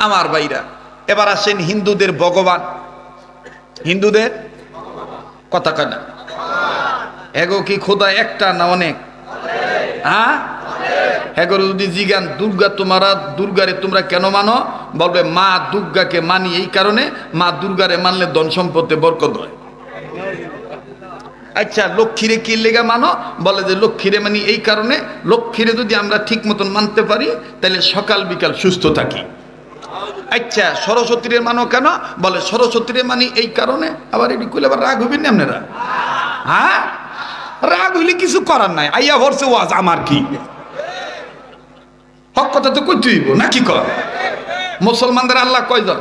আমার ভাইরা, এবার আসেন হিন্দুদের ভগবান। হিন্দুদের কথা কয় না, এগো কি খোদা একটা না অনেক? হ্যাঁ, এগোর যদি জিগান দুর্গা তোমরা দুর্গারে তোমরা কেন মানো, বলবে মা দুর্গাকে মানি এই কারণে, মা দুর্গারে মানলে ধন সম্পদে বরকত হয়। আচ্ছা, লক্ষ্মীরে কি লেগা মানো? বলে যে লক্ষ্মীরে মানি এই কারণে, লক্ষ্মীরে যদি আমরা ঠিক মতন মানতে পারি তাহলে সকাল বিকাল সুস্থ থাকি। আচ্ছা, সরস্বতীরে মানো কেন? বলে সরস্বতীরে মানি এই কারণে। আবার এটি কইলে আবার রাগ হইবেন না আপনারা? হ্যাঁ, রাগ হইলে কিছু করার নাই, আইয়া ভরছে ওয়াজ আমার কি হক, কথা তো কইতে হইব নাকি? কর মুসলমানদের আল্লাহ কয়জন?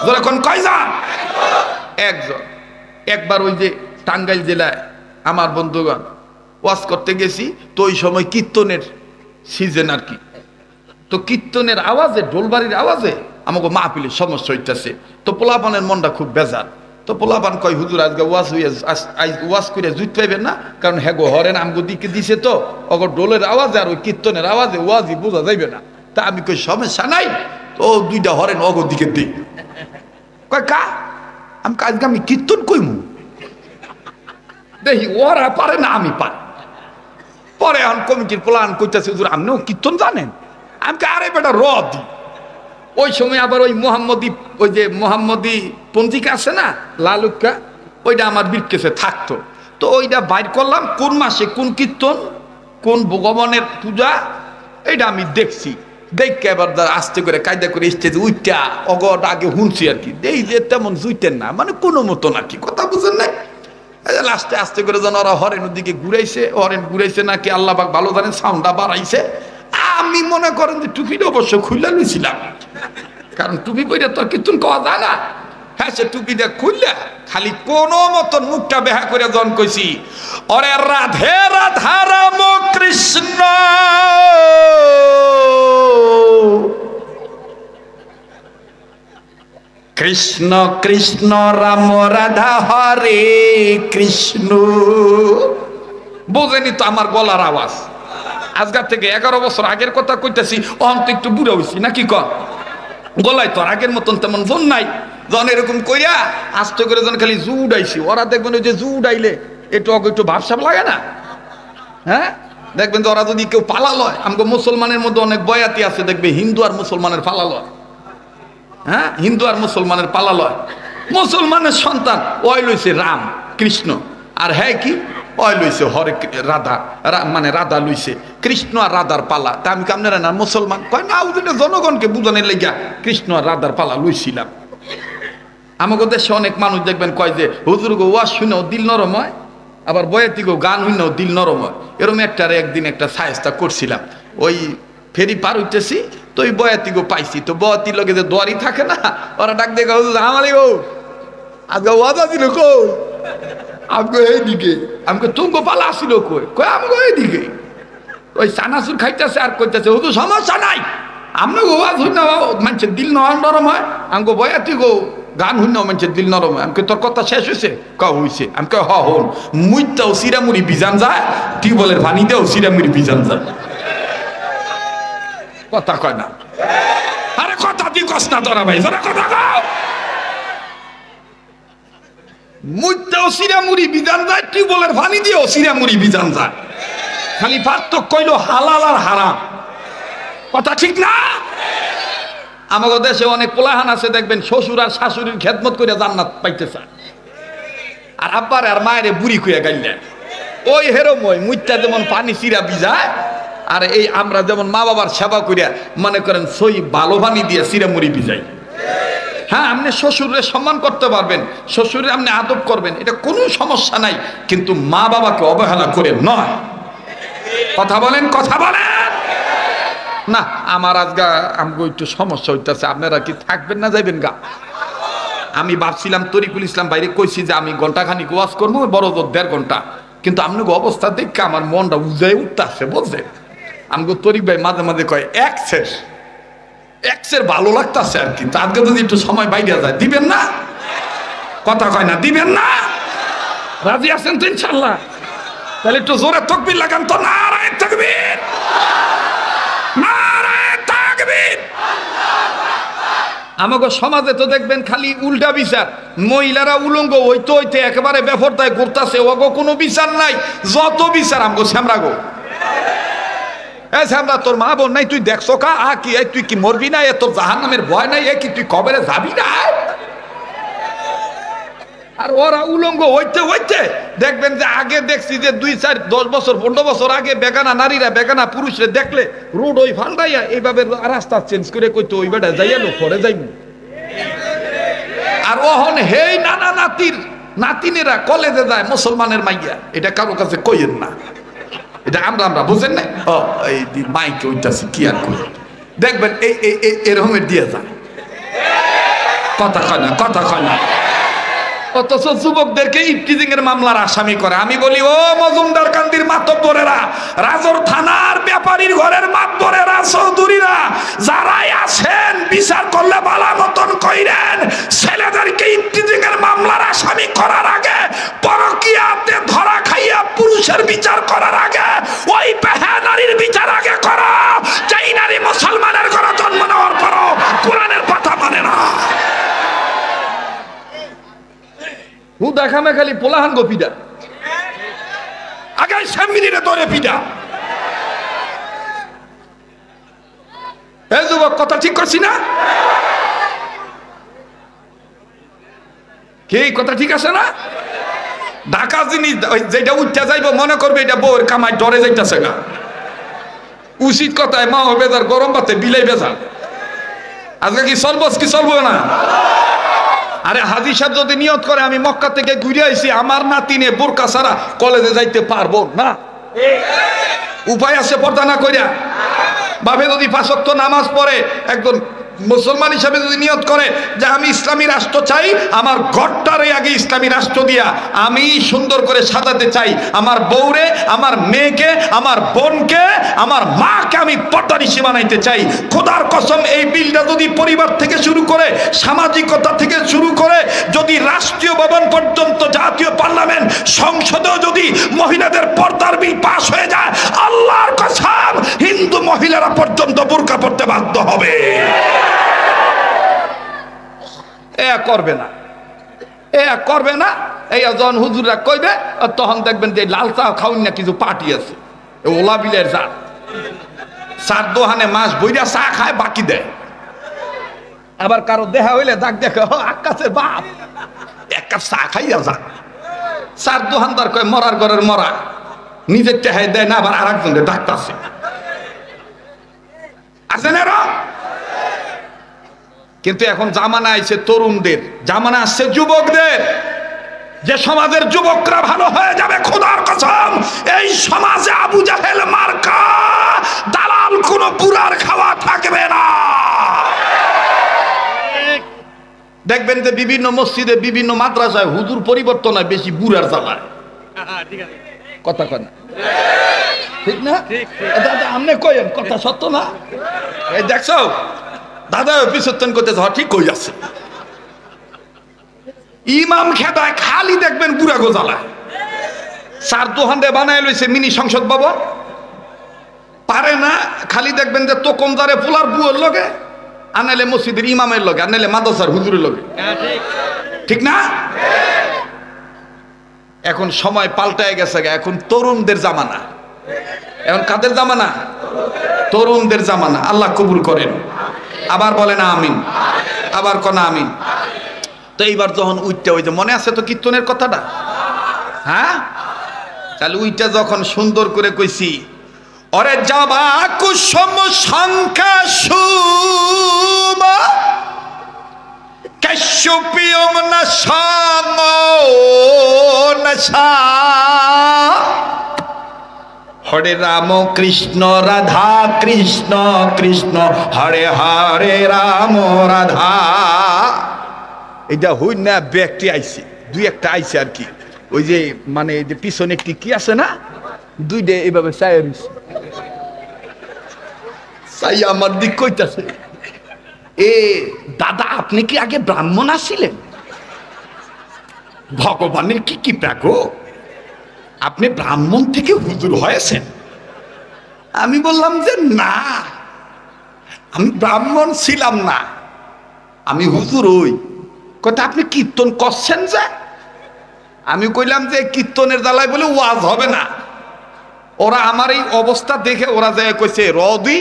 যখন কয়জন? একজন। একবার ওই যে টাঙ্গাইল জেলায় আমার বন্ধুগণ ওয়াজ করতে গেছি, তো ওই সময় কীর্তনের সিজন আর কি। তো কীর্তনের আওয়াজে, ঢোলবাড়ির আওয়াজে আমাকে মাহফিলের সমস্যা হইতেছে। তো পোলাপানের মনটা খুব বেজার। তো পোলাপান কয় হুজুর আজকে ওয়াজ হইয়া ওয়াজ করে জুত পাইবেন না, কারণ হ্যাগো হরেন আমগো দিকে দিছে, তো অগর ঢোলের আওয়াজে আর ওই কীর্তনের আওয়াজে ওয়াজই বোঝা যাইবে না। তা আমি কই সমস্যা নাই, তো দুইটা হরেন অগর দিকে দিই। কয় কা? আমি আজকে আমি কীর্তন কইমু, দেখি ওরা পারে না আমি পারি। পরে এখন কমিটির প্লান করতেছে, হুজুর আপনিও কীর্তন জানেন? আমি আরে বেটা র দি। ওই সময় আবার ওই মোহাম্মদী, ওই যে মোহাম্মদী পঞ্জিকা আছে না, লালুক্কা, ওইটা আমার বিটকেসে থাকতো। তো ওইটা বাইর করলাম, কোন মাসে কোন কীর্তন, কোন ভগবানের পূজা, এইটা আমি দেখছি। দেখে এবার আস্তে করে কায়দা করে স্টেজে উইটা অগট আগে শুনছি আর কি। দেই যে তেমন জুইতেন না, মানে কোনো মতন আর কি, কথা বুঝেন নাই। লাস্টে আস্তে করে যেন ওরা হরেনের দিকে ঘুরাইছে, হরেন ঘুরাইছে নাকি আল্লাহ পাক ভালো জানেন, সাউন্ডটা বাড়াইছে। আমি মনে করেন যে টুপিটা অবশ্য খুললা লইছিলাম, কারণ টুপি পরে তো কীর্তন কওয়া যায় না। হ্যাঁ, সে টুপিটা খুললা খালি কোন মতন মুখটা বেহা করে জন কইছি, ওরে রাধে রাধা রাম কৃষ্ণ কৃষ্ণ কৃষ্ণ রাম রাধা হরে কৃষ্ণ। বোঝেনি তো আমার গলার আওয়াজ? আজকাল থেকে 11 বছর আগের কথা কইতেছি, অন্ত একটু বুড়া হইছি নাকি? কর গলায় তো আগের মতন তেমন জোর নাই। জন এরকম কইয়া আস্তে করে জন খালি জু উড়াইছি। ওরা দেখবেন ওই যে জু উড়াইলে একটু ভাবসাব লাগে না? হ্যাঁ, দেখবেন যে ওরা যদি কেউ পালা লয়, আমাকে মুসলমানের মধ্যে অনেক বয়াতি আছে, দেখবে হিন্দু আর মুসলমানের পালা লয়। হ্যাঁ, হিন্দু আর মুসলমানের পালা লয়। মুসলমানের সন্তান ওই লইছে রাম কৃষ্ণ, আর হ্যাঁ কি ওই লইছে হরে রাধা, মানে রাধা লইছে। কৃষ্ণ আর রাধার পালা। তা আমি আপনারা না মুসলমান? কয় না, ওদের জনগণকে বুঝানোর লাগিয়া কৃষ্ণ আর রাধার পালা লইছিলাম। আমাকে দেশে অনেক মানুষ দেখবেন কয় যে হুজুর গো ওয়াজ শুনেও দিল নরম হয়, আবার বয়াতি গো গান শুনেও দিল নরম হয়। এরকম একদিন একটা সায়স্তা করছিলাম, ওই ফেরি পার হইতেছি, তো ওই বয়াতি গো পাইছি। তো বয়াতির লগে যে দোয়ারি থাকে না, ওরা ডাক দেখে হুজুর আমালি গো আজকে ওয়াজা দিল কই? আমাকে এইদিকে। আমাকে তুমগো পালা আসিল কই? কয় আমাকে এইদিকে। ওই চানাচুর খাইতেছে আর কইতেছে হুজুর সমস্যা নাই, আমরা গো ওয়াজ হই না মানুষের দিল নরম হয়, আমাকে বয়াতি গো গান হই না মানুষের দিল নরম হয়। আমাকে তোর কথা শেষ হয়েছে? হইছে। আমাকে হন মুইটাও সিরামুড়ি বিজান যায়, টিউবওয়েলের পানি দেও সিরামুড়ি বিজান যায়। কথা কয় না? আরে কথা দি কস না তোরা ভাই, তোরা কথা কও। মুইটাও সিরামুড়ি বিজান যায়, টিউবওয়েলের পানি দিও সিরামুড়ি বিজান যায়। খালি পার্থক্য কইলো হালাল আর হারাম। কথা ঠিক না? আমাদের দেশে অনেক পোলাহান আছে, দেখবেন শ্বশুর আর শাশুড়ির খেদমত করে জান্নাত পাইতে চায়, আর আব্বার আর মায়ের বুড়ি খুঁয়ে গাইলে ওই হেরময় মুইটা যেমন পানি চিরা বিজায়, আর এই আমরা যেমন মা বাবার সেবা করিয়া মনে করেন সই ভালো পানি দিয়ে চিরামুড়ি বিজাই। হ্যাঁ, আপনি শ্বশুরের সম্মান করতে পারবেন, শ্বশুরের আপনি আদব করবেন, এটা কোনো সমস্যা নাই, কিন্তু মা বাবাকে অবহেলা করে নয়। কথা বলেন, কথা বলেন না। আমার আজকে আমাকে একটু সমস্যা হইতেছে, আপনারা কি থাকবেন না যাইবেন গা? আমি ভাবছিলাম তরিকুল ইসলাম বাইরে কইছি যে আমি ঘন্টাখানিক ওয়াজ করবো, বড় জোর 1.5 ঘন্টা, কিন্তু আপনাকে অবস্থা দেখে আমার মনটা উজায় উঠতেছে বুঝছেন। আমাকে তরিক ভাই মাঝে মাঝে কয় এক্সের ভালো লাগতেছে আর কি, আজকে যদি একটু সময় বাইরে যায় দিবেন না? কথা কয় না, দিবেন না? রাজি আছেন তো ইনশাল্লাহ? তাহলে একটু জোরে তাকবীর লাগান তো। নারায়ে তাকবীর, নারায়ে তাকবীর, আমাকে সমাজে তো দেখবেন খালি উল্টা বিচার, মহিলারা উলঙ্গ হইতে হইতে একেবারে বেফরদায় করতেছে, ওগো কোনো বিচার নাই, যত বিচার আমগো শ্যামরা গো। শ্যামরা তোর মা বোন নাই, তুই দেখছো কা কি তুই কি মরবি না, তোর জাহান্নামের ভয় নাই, কি তুই কবরে যাবি না? আর ওরা উলঙ্গ হইতে হইতে দেখবেন যে আগে দেখছি যে 2, 4, 10 বছর 15 বছর আগে বেগানা নারীরা বেগানা পুরুষরে দেখলে রোড ওই ফাল্টাইয়া এইভাবে রাস্তা চেঞ্জ করে কইতো ওই বেটা যাইয়া লো পরে যাইমু। আর ওহন হেই নানা নাতির নাতিনেরা কলেজে যায় মুসলমানের মাইয়া, এটা কারো কাছে কইেন না, এটা আমরা বুঝেন না। এই মাইকে ওইটাছে কি আর কই, দেখবেন এই এরকমের দিয়ে যায়, কথা কয় না। অথচ যুবকদেরকে ইফটিজিং এর মামলার আসামি করে। আমি বলি ও মজুমদার কান্দির মাতব্বরেরা, রাজর থানার ব্যাপারীর ঘরের মাতব্বরেরা, চৌধুরীরা, যারাই আছেন বিচার করলে বালা মতন কইরেন, ছেলেদেরকে ইফটিজিং এর মামলার আসামি করার আগে, পরকীয়াতে ধরা খাইয়া পুরুষের বিচার করার আগে ওই বেহা নারীর বিচার আগে করো, যেই নারী মুসলমানের ঘরে জন্ম নেওয়ার পরও কোরআনের কথা মানে না। দেখামে খালি পোলাহান গো পিডা, আগে সামনে ধরে পিডা। এই যুবক কথা ঠিক করছি না? কি কথা ঠিক আছে না? ঢাকা জিনিস যেটা উঠতে যাইব মনে করবে এটা বউর কামাই ডরে যাইতেছে না। উচিত কথায় মা হবে তার গরম ভাতে বিলাই বেজাল। আজকে কি চলবো না? আরে হাজী সাহেব যদি নিয়ত করে আমি মক্কা থেকে ঘুরে আইছি, আমার নাতিনে বোরকা ছাড়া কলেজে যাইতে পারবো না, উপায় আছে পর্দা না কইরা? বাপে যদি 5 ওয়াক্ত নামাজ পড়ে, একজন মুসলমান হিসাবে যদি নিয়ত করে যে আমি ইসলামী রাষ্ট্র চাই, আমার ঘরটারে আগে ইসলামী রাষ্ট্র দিয়া আমি সুন্দর করে সাজাতে চাই, আমার বউরে, আমার মেয়েকে, আমার বোনকে, আমার মাকে আমি পর্দানিশী বানাইতে চাই, খোদার কসম এই বিলটা যদি পরিবার থেকে শুরু করে, সামাজিকতা থেকে শুরু করে, যদি রাষ্ট্রীয় ভবন পর্যন্ত, জাতীয় পার্লামেন্ট, সংসদেও যদি মহিলাদের পর্দার বিল পাস হয়ে যায়, আল্লাহর কসম হিন্দু মহিলারা পর্যন্ত বোরকা পড়তে বাধ্য হবে। করবে না এই যখন হুজুররা কইবে, তখন দেখবেন যে লাল চা খাউন না কিছু পার্টি আছে, ওলা বিলের জাত, চার দোহানে মাস বইরা চা খায় বাকি দেয়। আবার কারো দেখা হইলে দাগ দেখে আকাশের বাপ এক কাপ চা খাইয়া যাক। চার দোহানদার কয় মরার ঘরের মরা, নিজের টেহাই দেয় না, আবার আর একজনের ডাক্তার আছে না। কিন্তু এখন জামানা আইছে তরুণদের, জামানা আসছে যুবকদের, যে সমাজের যুবকরা ভালো হয়ে যাবে। খোদার কসম এই সমাজে আবু জাহেল মার্কা দালাল কোন বুড়ার খাওয়া থাকবে না। দেখবেন যে বিভিন্ন মসজিদে, বিভিন্ন মাদ্রাসায় হুজুর পরিবর্তন হয় বেশি বুড়ার জ্বালায়। কথা কয় না, ঠিক না? দাদা আপনি কইেন কথা সত্য না? এই দেখছো দাদা পিছন করতে ঠিক কই আছে, ইমাম খেদায় খালি দেখবেন বুড়া গোজালায়। চার দোহান বানায় লইছে মিনি সংসদ ভবন, পারে না, খালি দেখবেন যে তোকমদারে পোলার বুয়ের লগে, আনাইলে মসজিদের ইমামের লগে, আনাইলে মাদ্রাসার হুজুরের লগে, ঠিক না? এখন সময় পাল্টায় গেছে, এখন তরুণদের জামানা। এখন কাদের জামানা? তরুণদের জামানা। আল্লাহ কবুল করেন। আবার বলে না আমিন, আবার কনা আমিন। তো এইবার যখন উইটটা, ওই যে মনে আছে তো কীর্তনের কথাটা, হ্যাঁ, তাহলে উইটা যখন সুন্দর করে কইছি, অরে যাবা কুসুম সংখ্যা সুমা কাশ্যপিয়ম না সাম নশা, হরে রাম কৃষ্ণ রাধা কৃষ্ণ কৃষ্ণ হরে হরে রাম রাধা। এটা হই না ব্যক্তি আইছে, দুই একটা আইছে আর কি, ওই যে মানে যে পিছনে একটি কি আছে না, দুইটা এইভাবে চাই আমার দিক কইতাছে, এ দাদা আপনি কি আগে ব্রাহ্মণ আছিলেন? ভগবানের কি কি প্রাগো, আপনি ব্রাহ্মণ থেকে হুজুর হয়েছেন? আমি বললাম যে না, আমি ব্রাহ্মণ ছিলাম না, আমি হুজুর ওই কথা আপনি কীর্তন করছেন যে? আমি কইলাম যে কীর্তনের জ্বালায় বলে ওয়াজ হবে না। ওরা আমার এই অবস্থা দেখে ওরা যায় কইছে রদি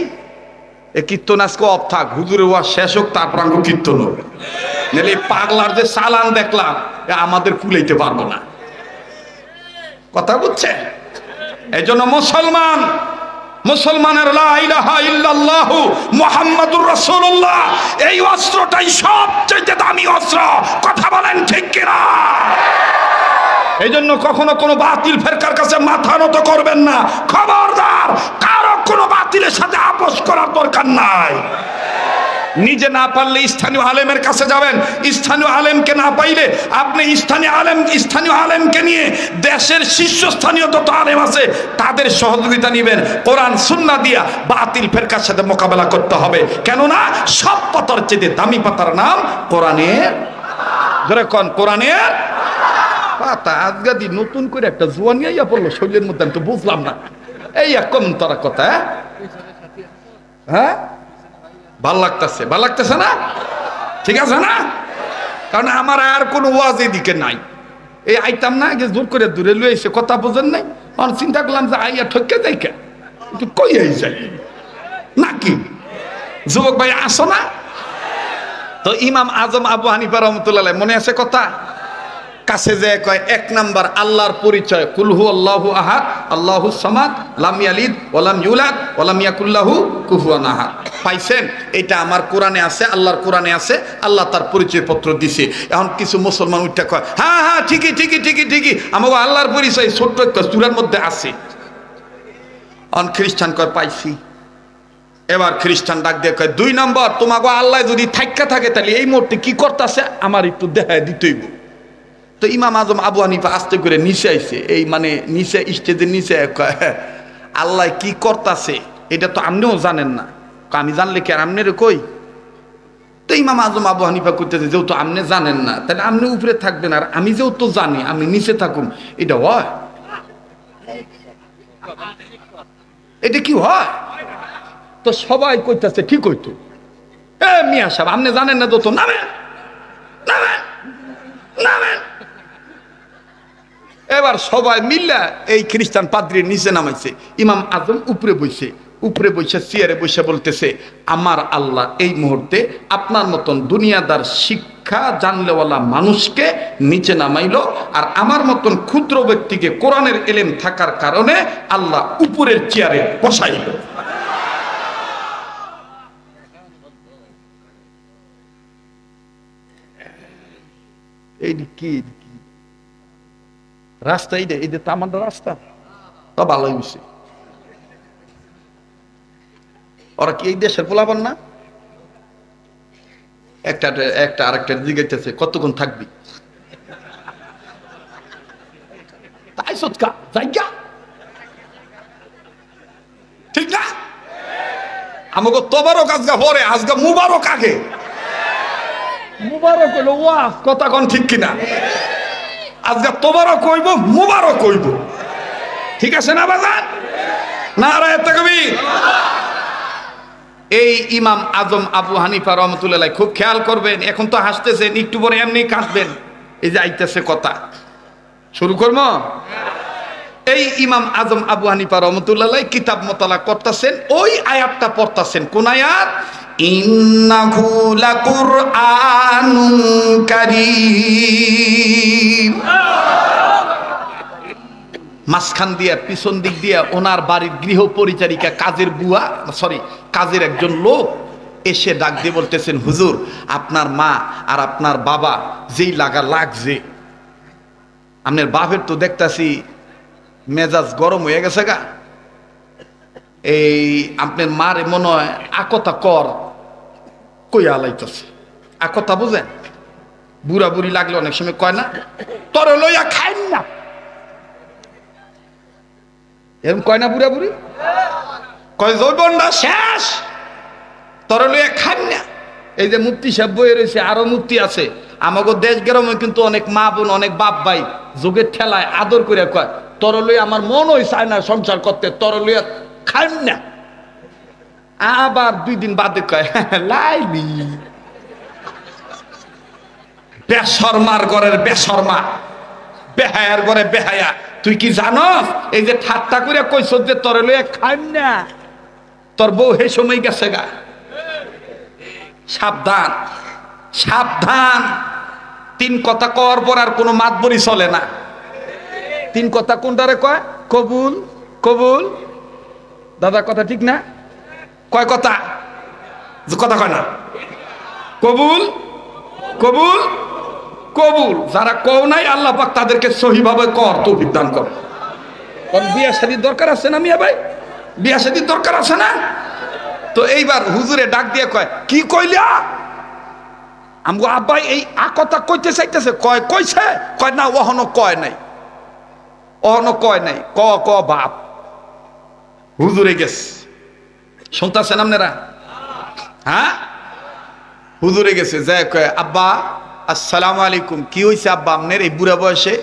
এ কীর্তন আজকে অফ থাক, হুজুরের ওয়াজ শেষ হোক তারপর আমাকে কীর্তন হবে, নাহলে পাগলার যে চালান দেখলাম আমাদের কুলাইতে পারবো না। কথা বুঝছে? এই জন্য মুসলমানের লা ইলাহা ইল্লাল্লাহু মুহাম্মাদুর রাসূলুল্লাহ এই অস্ত্রটাই সবচেয়ে দামি অস্ত্র। কথা বলেন ঠিক কিনা? এই জন্য কখনো কোনো বাতিল ফেরকার কাছে মাথা নত করবেন না। খবরদার, কারো কোনো বাতিলের সাথে আপোষ করার দরকার নাই। নিজে না পারলে স্থানীয় আলেমের কাছে যাবেন, স্থানীয় আলেমকে না পাইলে আপনি স্থানীয় আলেমকে নিয়ে দেশের শীর্ষস্থানীয় যত আলেম আছে তাদের সহযোগিতা নেবেন। কোরআন সুন্নাহ দিয়া বাতিল ফেরকার সাথে মোকাবেলা করতে হবে। কেননা সব পাতার চেয়ে দামি পাতার নাম কোরআনের। ধরে কোন কোরআনের পাতা। আজগাদি নতুন করে একটা জোয়ানি আইয়া পড়লো শরীরের মধ্যে, আমি তো বুঝলাম না। এই কম তারা কথা, হ্যাঁ ভাল লাগতেছে না? ঠিক আছে না? কারণ আমার আর কোনো ওয়াজ এদিকে নাই। এই আইতাম না, জোর করে দূরে লুয়ে এসে কথা বোঝেন নাই। আমি চিন্তা করলাম যে আইয়া ঠকে যাই কে, একটু কই আই যাই নাকি? যুবক ভাই আসো না তো? ইমাম আজম আবু হানিফা রহমতুল্লাহ মনে আছে কথা? কাছে যে কয় এক নাম্বার আল্লাহর পরিচয়, কুল হু আল্লাহু আহাদ আল্লাহুস সামাদ লাম ইয়ালিদ ওয়া লাম ইউলাদ ওয়া লাম ইয়াকুল লাহু কুফুয়ান আহাদ। পাইছেন? এটা আমার কোরআনে আছে, আল্লাহর কোরআনে আছে, আল্লাহ তার পরিচয় পত্র দিছে। এখন কিছু মুসলমান উঠে কয় হ্যাঁ হ্যাঁ ঠিকই আমাকে আল্লাহর পরিচয় ছোট্ট একটা সূরার মধ্যে আছে। অন খ্রিস্টান কয় পাইছি। এবার খ্রিস্টান ডাক দিয়ে কয় দুই নম্বর, তোমাকে আল্লাহ যদি থাইক্কা থাকে তাহলে এই মুহূর্তে কি করতেছে আমার একটু দেখায় দিতেইব। তো ইমাম আজম আবু হানিফা আস্তে করে নিচে আইছে, এই মানে নিচে স্টেজের নিচে আল্লাহ কি করতেছে এটা তো আপনিও জানেন না। আমি জানলে কি আর আমনের কই? তো ইমাম আজম আবু হানিফা করতেছে যেহেতু আপনি জানেন না তাহলে আপনি উপরে থাকবেন, আর আমি যেহেতু জানি আমি নিচে থাকুন, এটা হয়? এটা কি হয়? তো সবাই কইতাছে ঠিক হইতো। এ মিয়া সাহেব আপনি জানেন না তো, নামেন নামেন নামেন। এবার সবাই মিল্লা এই খ্রিস্টান পাদ্রীর নিচে নামাইছে, ইমাম আজম উপরে বসে চেয়ারে বসে বলতেছে আমার আল্লাহ এই মুহূর্তে আপনার মতন দুনিয়াদার শিক্ষা জানলেওয়ালা মানুষকে নিচে নামাইলো, আর আমার মতন ক্ষুদ্র ব্যক্তিকে কোরআনের এলেম থাকার কারণে আল্লাহ উপরের চেয়ারে বসাইল। এই কি রাস্তা? এই যে তামান্ডা রাস্তা তো ভালোই হয়েছে। ওরা কি এই দেশের পোলাপান না? একটা আরেকটা জিজ্ঞাসা কতক্ষণ থাকবি? তাই সৎকা জায়গা ঠিক না? আমাকে তোবারক আজগা পরে, আজগা মুবারক আগে। মুবারক হইল ওয়াজ, কথা কোন ঠিক কিনা? আজকে তোবারক কইব, মুবারক কইব, ঠিক আছে না বাজার? নারায়ে তাকবীর। এই ইমাম আজম আবু হানিফা রহমতুল্লাহ খুব খেয়াল করবেন। এখন তো হাসতেছেন, একটু পরে এমনি কাঁদবেন। এই যে আইতেছে কথা, শুরু করবো। এই ইমাম আজম আবু হানিফা রহমতুল্লাহ কিতাব মোতালা করতেছেন, ওই আয়াতটা পড়তেছেন। কোন আয়াত? ইন্নাহু লাকুরআনুন কারীম। মাঝখান দিয়া পিছন দিক দিয়া ওনার বাড়ির গৃহ পরিচারিকা, কাজের বুয়া, কাজের একজন লোক এসে ডাক দিয়ে বলতেছেন হুজুর আপনার মা আর আপনার বাবা যেই লাগছে, আপনার বাপের তো দেখতাছি মেজাজ গরম হয়ে গেছে গা, এই আপনার মারে মনে হয় আকতা কর কইয়া লাইতেছে। আকতা বুঝেন? বুড়া বুড়ি লাগলে অনেক সময় কয় না তোরে লইয়া খাইন না, এরকম কয় না বুড়া বুড়ি? কয় যৌবনটা শেষ, তোরে লইয়া খাইন না। এই যে মুফতি সাহেব বইয়ে রয়েছে, আরো মুফতি আছে। আমাকে দেশ গ্রামে কিন্তু অনেক মা বোন, অনেক বাপ ভাই যোগের ঠেলায় আদর করে কয় তোরে লইয়া আমার মন হই চায় না সংসার করতে, তোরে লইয়া খাইন না। আবার 2 দিন বাদে কয় লাইলি বেশরমার ঘরের বেশরমা, বেহায়ার ঘরে বেহায়া। তুই কি জানস এই যে ঠাট্টা করে কইছ যে তোরে লইয়া খাইম না, তোর বউ হে সময় গেছে গা। সাবধান সাবধান, তিন কথা কওয়ার পর আর কোনো মাতবরি চলে না। তিন কথা কোনটারে কয়? কবুল কবুল। দাদা কথা ঠিক না? কয় কথা? কথা কয় না। কবুল কবুল কবুল। যারা কও নাই আল্লাহ পাক তাদেরকে সহিভাবে কর তৌফিক দান কর। কারণ বিয়া শাদীর দরকার আছে না মিয়া ভাই? বিয়া শাদীর দরকার আছে না? তো এইবার হুজুরে ডাক দিয়ে কয়, কি কইলা? আমগো আব্বাই এই কথা কইতে চাইতেছে। কয় কইছে? কয় না, ওহনো কয় নাই, ওহনো কয় নাই। ক ক বাপ। হুজুরে গেছে, শুনতাছেন আপনারা? হ্যাঁ, হুজুরে গেছে, যায় কয়, আব্বা আসসালামু আলাইকুম। কি হইছে আব্বা আপনার এই বুড়া বয়সে?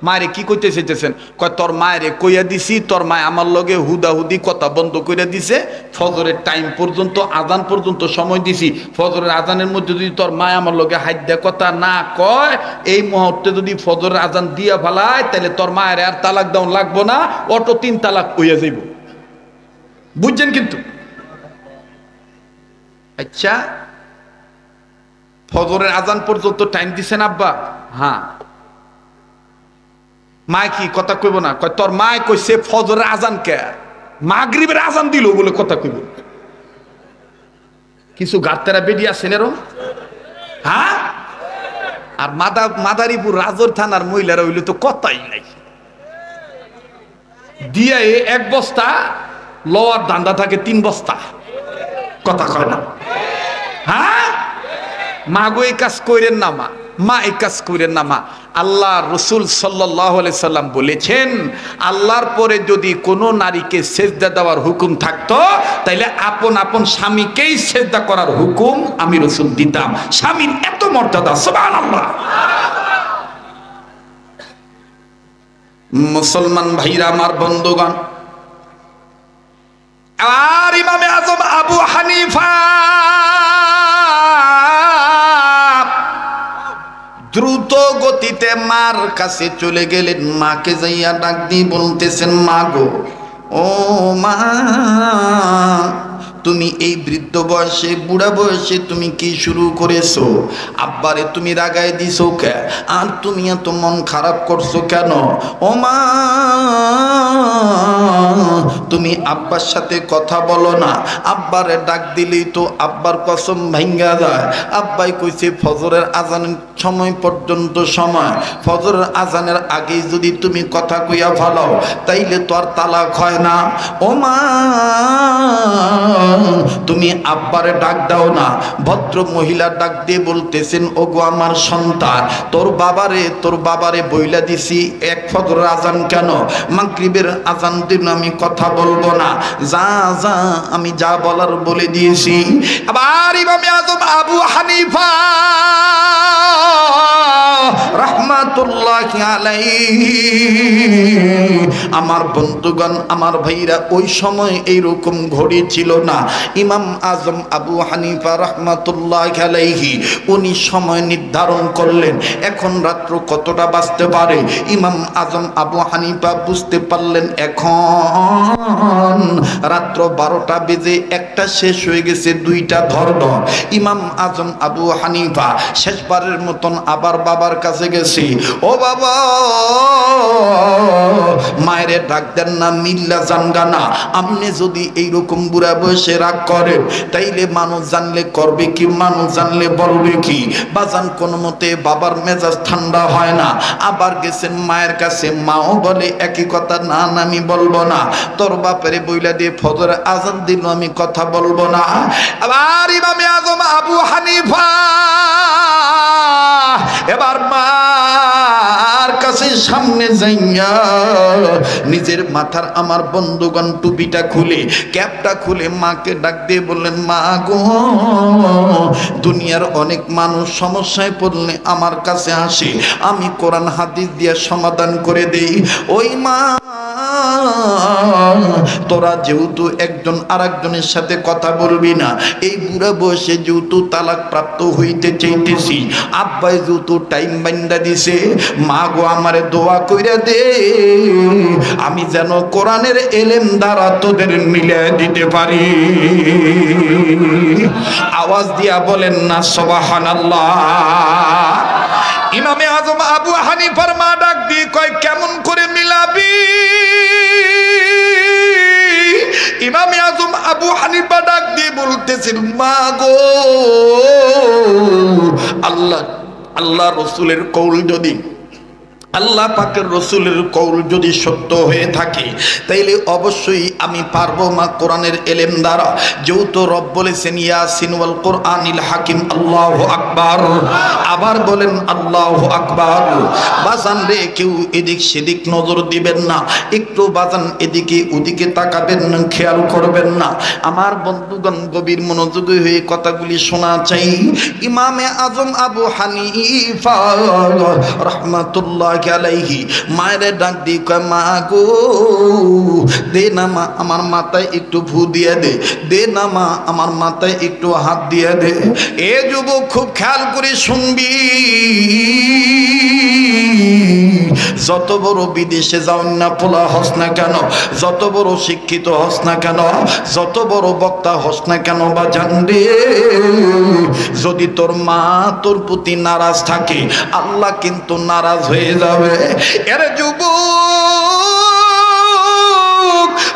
মায়েরে কি কইতে চাইতেছেন? কয় তোর মায়েরে কইয়া দিছি, তোর মায় আমার লগে হুদাহুদি কথা বন্ধ কইরা দিছে। ফজরের টাইম পর্যন্ত, আজান পর্যন্ত সময় দিছি। ফজরের আজানের মধ্যে যদি তোর মায় আমার লগে হাইদ্যা কথা না কয়, এই মুহূর্তে যদি ফজরের আজান দিয়া ফেলায়, তাহলে তোর মায়ের আর তালাক দাও লাগবো না, অটো 3 তালাক হইয়া যাইব। বুঝছেন? কিন্তু আচ্ছা, ফজরের আজান পর্যন্ত টাইম দিছেন আব্বা? হ্যাঁ। মা কি কথা কইব না? কয় তোর মায় কইছে ফজরের আজান কে, মাগরিবের আজান দিল বলে কথা কইব। কিছু গাত্তারা বেডি আছেন এরম। হ্যাঁ, আর মাদারীপুর রাজর থানার মহিলারা হইলে তো কথাই নাই। দিয়া এক বস্তা লওয়ার দান্দা থাকে 3 বস্তা, কথা কয় না। হ্যাঁ, মা গো এই কাজ কইরেন না, মা এই কাজ কইরেন না। মা, আল্লাহ রসুল সাল্লাল্লাহু আলাইহি সাল্লাম বলেছেন, আল্লাহর পরে যদি কোনো নারীকে সেজদা দেওয়ার হুকুম থাকতো, তাইলে আপন আপন স্বামীকেই সেজদা করার হুকুম আমি রসুল দিতাম। স্বামীর এত মর্যাদা, সুবহানাল্লাহ। মুসলমান ভাইরা আমার, বন্ধুগণ, আর ইমামে আজম আবু হানিফা দ্রুত গতিতে মার কাছে চলে গেলেন। মাকে যাইয়া ডাক দিয়ে বলতেছেন, মা গো, ও মা, তুমি এই বৃদ্ধ বয়সে, বুড়া বয়সে তুমি কি শুরু করেছো? আব্বারে তুমি রাগায় দিছো কে? আর তুমি এত মন খারাপ করছো কেন? ও মা, তুমি আব্বার সাথে কথা বলো না। আব্বারে ডাক দিলেই তো আব্বার কসম ভাঙ্গা যায়। আব্বাই কইছে ফজরের আজানের সময় পর্যন্ত সময়, ফজরের আজানের আগে যদি তুমি কথা কইয়া ফেলাও, তাইলে তো আর তালাক হয় না। ও মা, তুমি আব্বারে ডাক দাও না। ভদ্র মহিলা ডাক দিয়ে বলতেছেন, ওগো আমার সন্তান, তোর বাবারে বইলা দিছি এক ফজরের আজান কেন, মাগরিবের আজান দিন আমি কথা বলবো না। যা যা, আমি যা বলার বলে দিয়েছি। আবার ইমামে আজম আবু হানিফা রাহমাতুল্লাহি আলাইহি, আমার বন্ধুগণ, আমার ভাইরা, ওই সময় এইরকম ঘড়ি ছিল না। ইমাম আজম আবু হানিফা রাহমাতুল্লাহি আলাইহি উনি সময় নির্ধারণ করলেন, এখন রাত্র কতটা বাজতে পারে। ইমাম আজম আবু হানিফা বুঝতে পারলেন এখন রাত্র 12টা বেজে 1টা শেষ হয়ে গেছে, 2টা ধরল। ইমাম আজম আবু হানিফা শেষবারের মতন আবার বাবার কাছে গেছি। ও বাবা, মায়েরে ডাক দেন না, মিল্লা জানগানা। আপনি যদি এইরকম বুড়া বয়সে রাগ করে, তাইলে মানুষ জানলে করবে কি, মানুষ জানলে বলবে কি? বাজান কোন মতে বাবার মেজাজ ঠান্ডা হয় না। আবার গেছেন মায়ের কাছে, মাও বলে একই কথা, না আমি বলবো না। তোর বাপেরে বইলা দিয়ে ফজর আজান দিল, আমি কথা বলবো না। আবার ইমামে আজম আবু হানিফা এবার মার কাছে সামনে যাইয়া নিজের মাথার, আমার বন্ধুগণ, টুপিটা খুলে, ক্যাপটা খুলে মাকে ডাক দিয়ে বললেন, মা গো, দুনিয়ার অনেক মানুষ সমস্যায় পড়লে আমার কাছে আসে, আমি কোরআন হাদিস দিয়ে সমাধান করে দেই। ওই মা তোরা যেহেতু একজন আরেকজনের সাথে কথা বলবি না, এই বুড়া বয়সে যেহেতু তালাক প্রাপ্ত হইতে চাইতেছি, আব্বাই যেহেতু টাইম বান্ধা দিছে, মা গো আমারে দোয়া কইরা দে আমি যেন কোরআনের এলেম দ্বারা তোদের মিলে দিতে পারি। আওয়াজ দিয়া বলেন না সুবহানাল্লাহ। ইমামে আজম আবু হানিফার মা ডাক দিয়ে কয় কেমন করে মিলাবি? ইমামে আজম আবু হানিফা ডাক দিয়ে বলতেছেন মা গো, আল্লাহ রসুলের কৌল যদি, আল্লাহ পাকের রসুলের কৌল যদি সত্য হয়ে থাকে তাইলে অবশ্যই আমি পারবো মা কোরআনের এলেম দ্বারা। যেহেতু রব বলেছেন ইয়াসিন ওয়াল কোরআনিল হাকিম, আল্লাহু আকবার। আবার বলেন আল্লাহু আকবার। বাজান রে কেউ এদিক সেদিক নজর দিবেন না, একটু বাজান এদিকে ওদিকে তাকাবেন না, খেয়াল করবেন না। আমার বন্ধুগণ গভীর মনোযোগী হয়ে কথাগুলি শোনা চাই। ইমামে আজম আবু হানিফা রাহমাতুল্লাহ আলাইহি মায়ের ডাক দিয়ে কয় মা গো দে না মা আমার মাথায় একটু ফু দিয়ে দে, দে না মা আমার মাথায় একটু হাত দিয়ে দে। এ যুবক খুব খেয়াল করে শুনবি, যত বড় বিদেশে যাও না পোলা হস না কেন, যত বড় শিক্ষিত হস না কেন, যত বড় বক্তা হস না কেন বা জানবে, যদি তোর মা তোর প্রতি নারাজ থাকে আল্লাহ কিন্তু নারাজ হয়ে যাবে। এর যুবক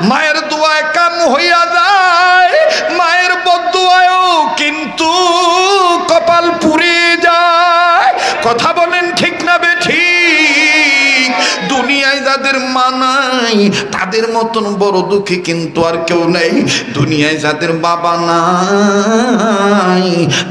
মায়ের দোয়ায় কাম হইয়া যায়, মায়ের বদদোয়ায়ও কিন্তু কপাল পুড়ে যায়। কথা বলেন ঠিক না বেঠিক? দুনিয়ায় যাদের মা নাই তাদের মতন বড় দুঃখী কিন্তু আর কেউ নেই। দুনিয়ায় যাদের বাবা নাই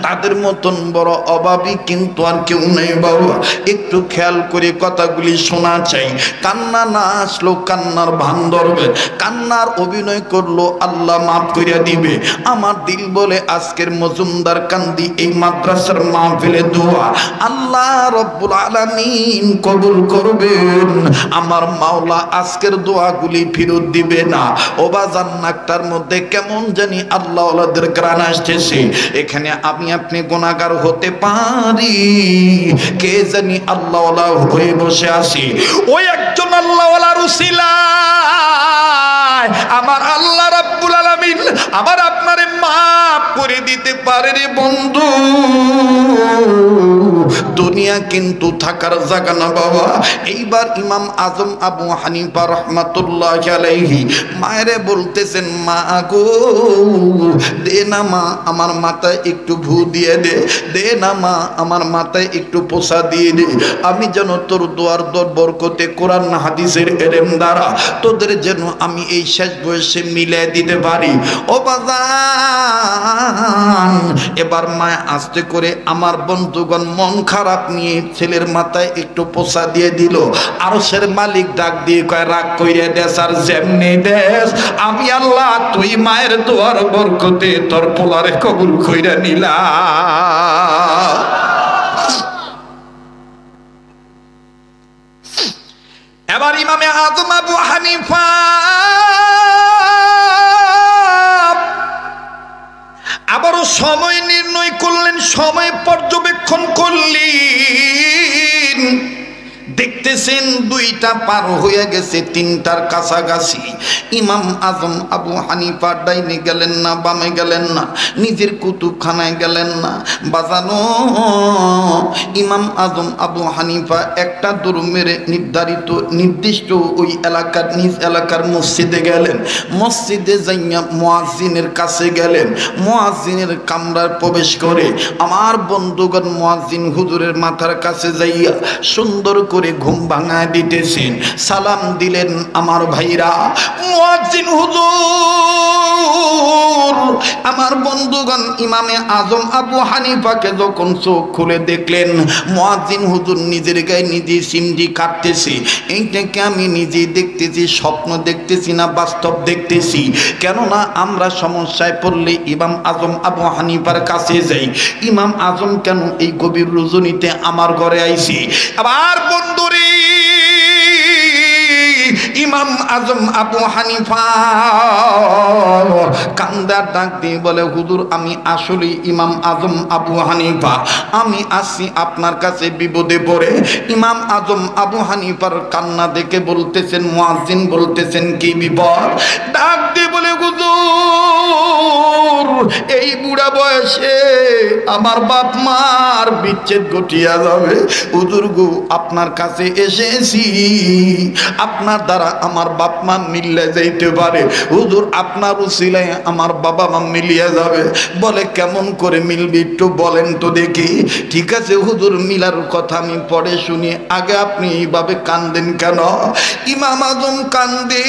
তাদের মতন বড় অভাবী কিন্তু আর কেউ নেই। বাবা একটু খেয়াল করে কথাগুলি শোনা চাই। কান্না না আসলো কান্নার ভান ধরবে, কান্নার অভিনয় করলো আল্লাহ মাফ করিয়া দিবে। আমার দিল বলে আজকের মজুমদার কান্দি এই মাদ্রাসার মাহফিলে দোয়া আল্লাহ রব্বুল আলামিন কবুল করবেন। আমার মাওলা আজকের দোয়াগুলি ফেরত দিবে না। ও বাজান নাকটার মধ্যে কেমন জানি আল্লাহ ওয়ালাদের গ্রান আসতেছে। এখানে আমি আপনি গুনাহগার হতে পারি, কে জানি আল্লাহ ওয়ালা হয়ে বসে আছি। ওই একজন আল্লাহ ওয়ালার উসিলায় আমার আল্লাহ রাব্বুল আলামিন আমার আপনারে মাফ করে দিতে পারে রে বন্ধু। দুনিয়া কিন্তু থাকার জায়গা না বাবা। এইবার ইমাম আজম আবু হানিফা রাহমাতুল্লাহ আলাইহি মায়েরে বলতেছেন মা গো দে না মা আমার মাথায় একটু ভু দিয়ে দে, দে না মা আমার মাথায় একটু পোষা দিয়ে দে, আমি যেন তোর দোয়ার দর বরকতে কোরআন হাদিসের এলেম দ্বারা তোদের যেন আমি এই শেষ বয়সে মিলে দিতে পারি। ও বাজান এবার মা আস্তে করে আমার বন্ধুগণ মন খারাপ নিয়ে ছেলের মাথায় একটু পোষা দিয়ে দিল। আরশের মালিক ডাক দিয়ে কয় রাগ কইরে দেশ আর যেমনি দেশ, আমি আল্লাহ তুই মায়ের দোয়ার বরকতে তোর পোলারে কবুল কইরা নিলা। এবার ইমামে আজম আবু হানিফা আবারও সময় নির্ণয় করলেন, সময় পর্যবেক্ষণ করলেন। দেখতেছেন দুইটা পার হয়ে গেছে, তিনটার কাছাকাছি। ইমাম আজম আবু হানিফা ডাইনে গেলেন না, বামে গেলেন না, নিজের কুতুবখানায় গেলেন না। বাজানো ইমাম আজম আবু হানিফা একটা দৌড় মেরে নির্দিষ্ট ওই এলাকার নিজ এলাকার মসজিদে গেলেন। মসজিদে যাইয়া মুয়াজ্জিনের কাছে গেলেন। মুয়াজ্জিনের কামরায় প্রবেশ করে আমার বন্ধুগণ মুয়াজ্জিন হুজুরের মাথার কাছে যাইয়া সুন্দর করে ঘুম ভাঙায় দিতেছেন। সালাম দিলেন আমার ভাইরা। মুয়াজ্জিন হুজুর আমার বন্ধুগণ ইমামে আজম আবু হানিফাকে যখন চোখ খুলে দেখলেন মুয়াজ্জিন হুজুর নিজের গায়ে নিজে সিমটি কাটতেছে। এইটাকে আমি নিজে দেখতেছি, স্বপ্ন দেখতেছি না বাস্তব দেখতেছি। কেননা আমরা সমস্যায় পড়লে ইমাম আজম আবু হানিফার কাছে যাই। ইমাম আজম কেন এই গভীর রজনীতে আমার ঘরে আইছি? আবার বন্ধুরে ইমাম আজম আবু হানিফা কান্দার ডাক দিয়ে বলে, হুজুর আমি আসলে ইমাম আজম আবু হানিফা, আমি আসি আপনার কাছে বিপদে পড়ে। ইমাম আজম আবু হানিফার কান্না দেখে বলতেছেন, মুয়াজ্জিন বলতেছেন কি বিপদ? ডাক দিয়ে বলে, হুজুর এই বুড়া বয়সে আমার বাপ মার বিচ্ছেদ ঘটিয়া যাবে। হুজুর গো আপনার কাছে এসেছি, আপনার দ্বারা আমার বাপ মা মিলে যাইতে পারে। হুজুর আপনার উসিলায় আমার বাবা মা মিলিয়ে যাবে। বলে কেমন করে মিলবি একটু বলেন তো দেখি। ঠিক আছে হুজুর মিলার কথা আমি পরে শুনি, আগে আপনি এইভাবে কান্দেন কেন? ইমাম আজম কান্দে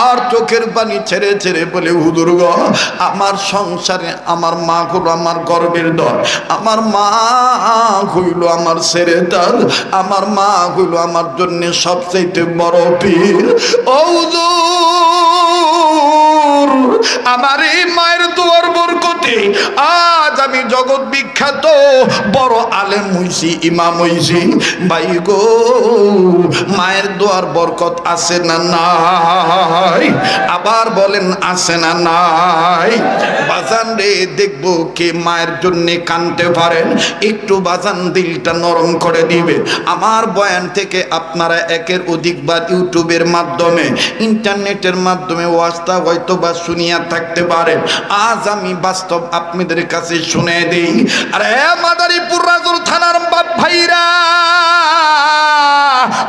আর চোখের পানি ছেড়ে ছেড়ে বলে, হুজুর গো আমার সংসারে আমার মা হলো আমার গর্বের দল, আমার মা হইল আমার ছেড়েদার, আমার মা হইল আমার জন্য সবচাইতে বড় পীর। ও হুজুর আমার এই মায়ের দুয়ার বরকতে আজ আমি জগৎ বিখ্যাত বড় আলেম হইছি, ইমাম হইছি। ভাই গো মায়ের দোয়ার বরকত আছে না নাই? আবার বলেন আছে না নাই? বাজান রে দেখবো কে মায়ের জন্য কানতে পারেন, একটু বাজান দিলটা নরম করে দিবে। আমার বয়ান থেকে আপনারা একের অধিকবার ইউটিউবের মাধ্যমে ইন্টারনেটের মাধ্যমে ওয়াজটা হয়তো বা শুনিয়া থাকতে পারেন। আজ আমি বাস্তব আপনাদের কাছে শুনে দিই। আরে মাদারীপুর রাজুর থানার বাপ ভাইরা,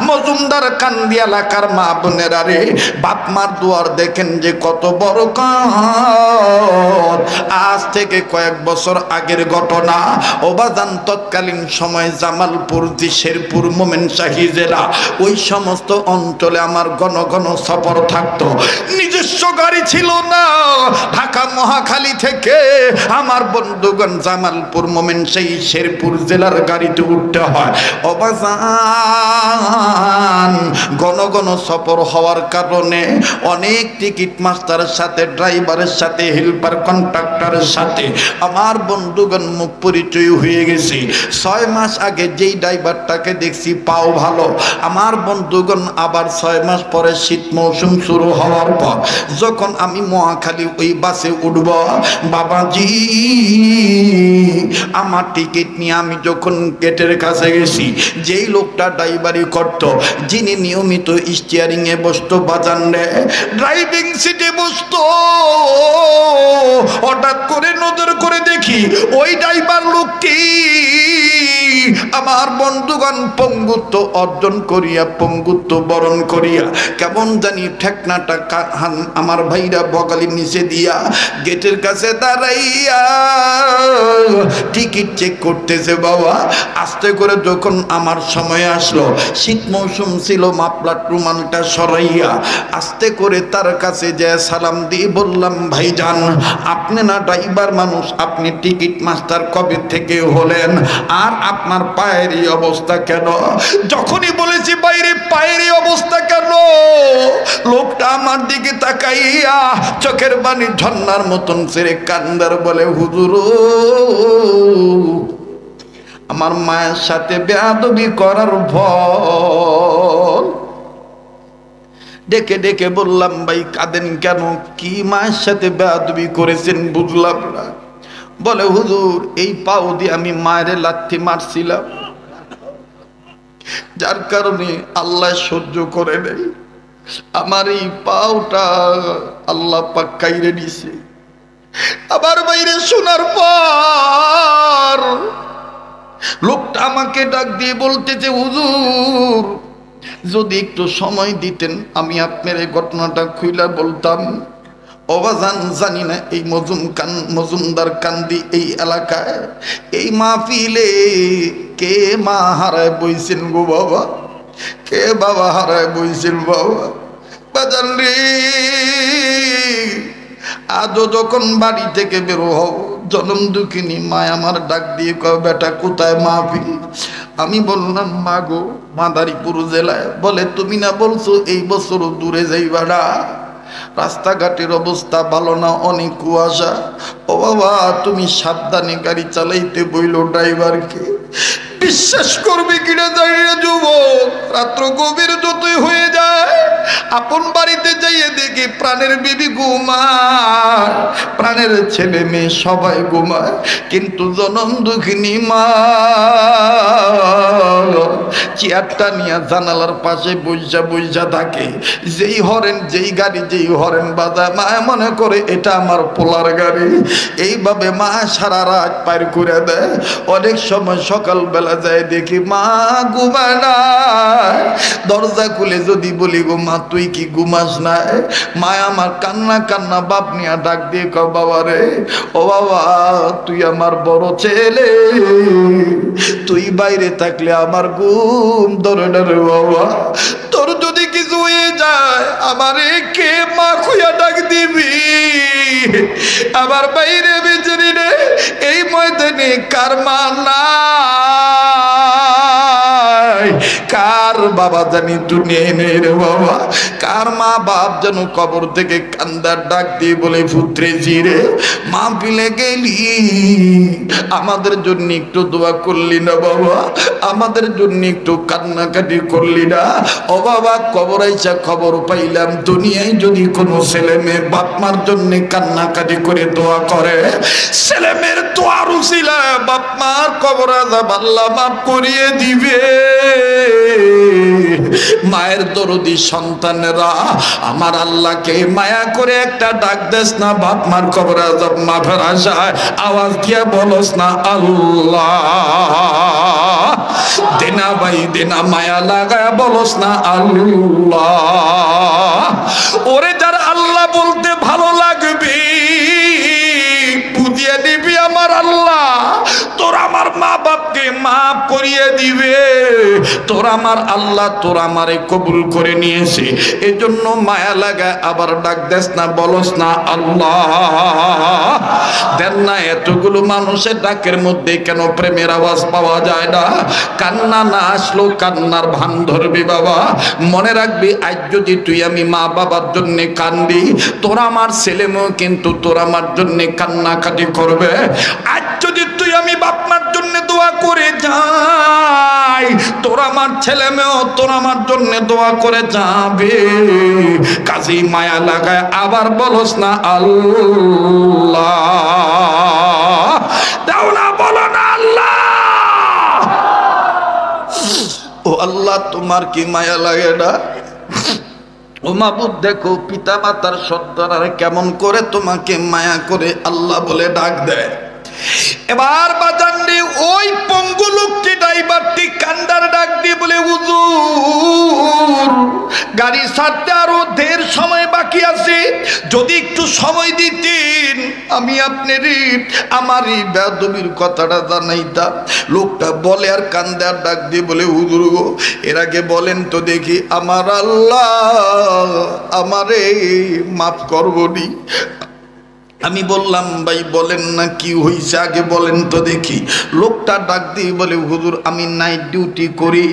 মজুমদার কান্দি এলাকার মা বোনেরা রে, বাপ মার দুয়ার দেখেন যে কত বড় কাজ। আজ থেকে কয়েক বছর আগের ঘটনা। ওবাজান তৎকালীন সময় জামালপুর, শেরপুর, মোমেনশাহী জেলা ওই সমস্ত অঞ্চলে আমার ঘন ঘন সফর থাকতো। নিজস্ব গাড়ি ছিল না। ঢাকা মহাখালী থেকে আমার বন্ধুগণ জামালপুর, মোমেনশাহী, শেরপুর জেলার গাড়িতে উঠতে হয়। ওবাজান ঘন ঘন সফর হওয়ার কারণে অনেক টিকিট মাস্টারের সাথে, ড্রাইভারের সাথে, হেল্পার কন্ট্রাক্টরের সাথে আমার বন্ধুগণ মুখ পরিচয় হয়ে গেছে। 6 মাস আগে যেই ড্রাইভারটাকে দেখছি পাও ভালো, আমার বন্ধুগণ আবার 6 মাস পরে শীত মৌসুম শুরু হওয়ার পর যখন আমি মহাখালী ওই বাসে উঠব, বাবাজি আমার টিকিট নিয়ে আমি যখন গেটের কাছে গেছি, যেই লোকটা ড্রাইভারি করত, যিনি নিয়মিত স্টিয়ারিং এ বসতো, বাজান রে ড্রাইভিং সিটে বসতো, হঠাৎ করে নজর করে দেখি ওই ড্রাইভার লোকটি আমার বন্ধুগণ পঙ্গুত্ব অর্জন করিয়া, পঙ্গুত্ব বরণ করিয়া কেমন জানি ঠেকনাটা আমার ভাইরা বগালির নিচে দিয়া গেটের কাছে দাঁড়াইয়া টিকিট চেক করতেছে। বাবা আস্তে করে যখন আমার সময় আসলো, শীত মৌসুম ছিল, মাপলার রুমালটা সরাইয়া আস্তে করে তার কাছে যে সালাম দিয়ে বললাম, ভাইজান আপনি না ড্রাইভার মানুষ, আপনি টিকিট মাস্টার কবে থেকে হলেন, আর আপনার পায়ের এই অবস্থা কেন? যখনই বলেছি বাইরে পায়ের এই অবস্থা কেন, লোকটা আমার দিকে তাকাইয়া চোখের পানি ঝর্ণার মতন ছেড়ে কান্দার বলে, হুজুর আমার মায়ের সাথে বেয়াদবি করার ফল। ডেকে ডেকে বললাম, ভাই কাঁদেন কেন? কি মায়ের সাথে বেয়াদবি করেছেন বুঝলাম না। বলে হুজুর এই পাও দিয়ে আমি মায়ের লাথি মারছিলাম, যার কারণে আল্লাহ সহ্য করে নেই, আমার এই পাওটা আল্লাহ পাক কাইরে দিছে। আবার বাইরে শোনার পর লোকটা আমাকে ডাক দিয়ে বলতেছে, হুজুর যদি একটু সময় দিতেন আমি আপনার এই ঘটনাটা খুইলা বলতাম। অবাজান জানি না এই মজুমদার কান্দি এই এলাকায় এই মাহফিলে কে মা হারায় বইছেন গো বাবা, কে বাবা হারায় বইছেন বাবা। বাজান রে আজও যখন বাড়ি থেকে বেরো হব, জনম দুঃখিনী মা আমার ডাক দিয়ে কয়, বেটা কোথায় মাহফিল? আমি বললাম, মা গো মাদারীপুর জেলায়। বলে তুমি না বলছো এই বছর দূরে যাইবা না, রাস্তাঘাটের অবস্থা ভালো না, অনেক কুয়াশা। ও বাবা তুমি সাবধানে গাড়ি চালাইতে বইল ড্রাইভারকে। বিশ্বাস করবে কিনা জানি না যুবক, রাত্র গভীর যতই হয়ে যায় আপন বাড়িতে যাইয়ে দেখি প্রাণের বিবি ঘুমায়, প্রাণের ছেলে মেয়ে সবাই ঘুমায়, কিন্তু জনম দুঃখিনী মা চেয়ারটা নিয়ে জানালার পাশে বইসা বইসা থাকে। যেই হরেন, যেই গাড়ি, যেই হরেন বাজায় মা মনে করে এটা আমার পোলার গাড়ি। এইভাবে মা সারা রাত পার করে দেয়। অনেক সময় সকালবেলা যায় দেখি মা ঘুমায় না। দরজা খুলে যদি বলি গো মা তুই কি ঘুমাস না, মা আমার কান্না কান্না বাপ নিয়ে ডাক দিয়ে কও বাবা রে, ও বাবা তুই আমার বড় ছেলে, তুই বাইরে থাকলে আমার ঘুম ধরে না রে বাবা। তোর যদি কিছু হয়ে যায় আমারে কে মা খুঁয়া ডাক দিবি? আবার বাইরে বেচারি রে এই ময়দানে কার মা নাই, কার বাবা জানি দুনিয়ায় নেই রে বাবা, কার মা বাপ যেন কবর থেকে কান্দার ডাক দিয়ে বলে পুত্রে জিরে মা পিলে গেলি, আমাদের জন্য একটু দোয়া করলি না বাবা, আমাদের জন্য একটু কান্নাকাটি করলি না? ও বাবা কবর আইসা খবর পাইলাম দুনিয়ায় যদি কোনো ছেলে মেয়ে বাপ মার জন্য কান্নাকাটি করে দোয়া করে, ছেলে মেয়ের দোয়ার উসিলায় বাপ মার কবর আযাব আল্লাহ মাফ করিয়ে দিবে। মায়ের দরদি সন্তানেরা আমার আল্লাহকে মায়া করে একটা ডাক দেস না, বাপ মার কবর আযাব মাফের আশায় আওয়াজ দিয়ে বলস না আল্লাহ। দেনা ভাই দেনা মায়া লাগায় বলস না আল্লাহ। ওরে যার আল্লাহ বলতে ভালো লাগবে বুঝিয়ে দিবি আমার আল্লাহ তোর আমার মা বাপকে মাফ করিয়ে দিবে। তোর আমার আল্লাহ তোর আমারে কবুল করে নিয়েছে, এজন্য মায়া লাগায় আবার ডাক দেস না, বলস না আল্লাহ। দেন না এতগুলো মানুষের ডাকের মধ্যে কেন প্রেমের আওয়াজ পাওয়া যায় না? কান্না না আসলো কান্নার ভান ধরবি বাবা। মনে রাখবি আজ যদি তুই আমি মা বাবার জন্য কান্দি, তোর আমার ছেলে মেয়ে কিন্তু তোর আমার জন্য কান্নাকাটি করবে। আজ যদি তুই আমি বাপ মার জন্য দোয়া করে যাই, তোর আমার ছেলে মেয়েও তোর আমার জন্য দোয়া করে যাবে। কাজী মায়া লাগায় আবার বলস না আল্লাহ। দাও না বলো না আল্লাহ। ও আল্লাহ তোমার কি মায়া লাগে না? ও মাবুদ দেখো পিতা মাতার সন্তানরা কেমন করে তোমাকে মায়া করে আল্লাহ বলে ডাক দেয়। এবার বাজানরে ওই পঙ্গু লোকটি ড্রাইভারটি কান্দার ডাক দিয়ে বলে হুজুর গাড়ি ছাড়তে আরো ঢের সময় বাকি আছে, যদি একটু সময় দিতেন আমি আপনার আমার এই বেয়াদবির কথাটা জানাইতাম। লোকটা বলে আর কান্দার ডাক দিয়ে বলে হুজুর গো এর আগে বলেন তো দেখি আমার আল্লাহ আমারে মাফ করবনি। আমি বললাম ভাই বলেন না কি হয়েছে আগে বলেন তো দেখি। লোকটা ডাক দিয়ে বলে হুজুর আমি নাইট ডিউটি করি,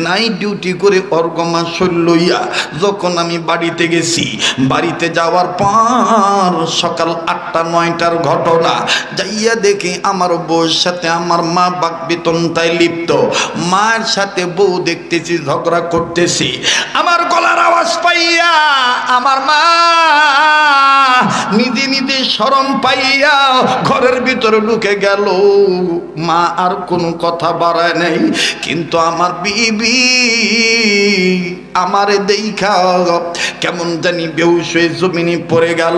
নাইট ডিউটি করে অর্গমা লইয়া যখন আমি বাড়িতে গেছি, বাড়িতে যাওয়ার পর সকাল 8টা-9টার ঘটনা, যাইয়া দেখি আমার বউর সাথে আমার মা বাক বেতনটায় লিপ্ত। মায়ের সাথে বউ দেখতেছি ঝগড়া করতেছি। আমার গলার আওয়াজ পাইয়া আমার মা নিজে নিজে শরম পাইয়া ঘরের ভিতরে ঢুকে গেল। মা আর কোনো কথা বাড়ায় নাই, কিন্তু আমার বিবি আমারে দেখা কেমন জানি বেহুশ হয়ে জমিনে পড়ে গেল।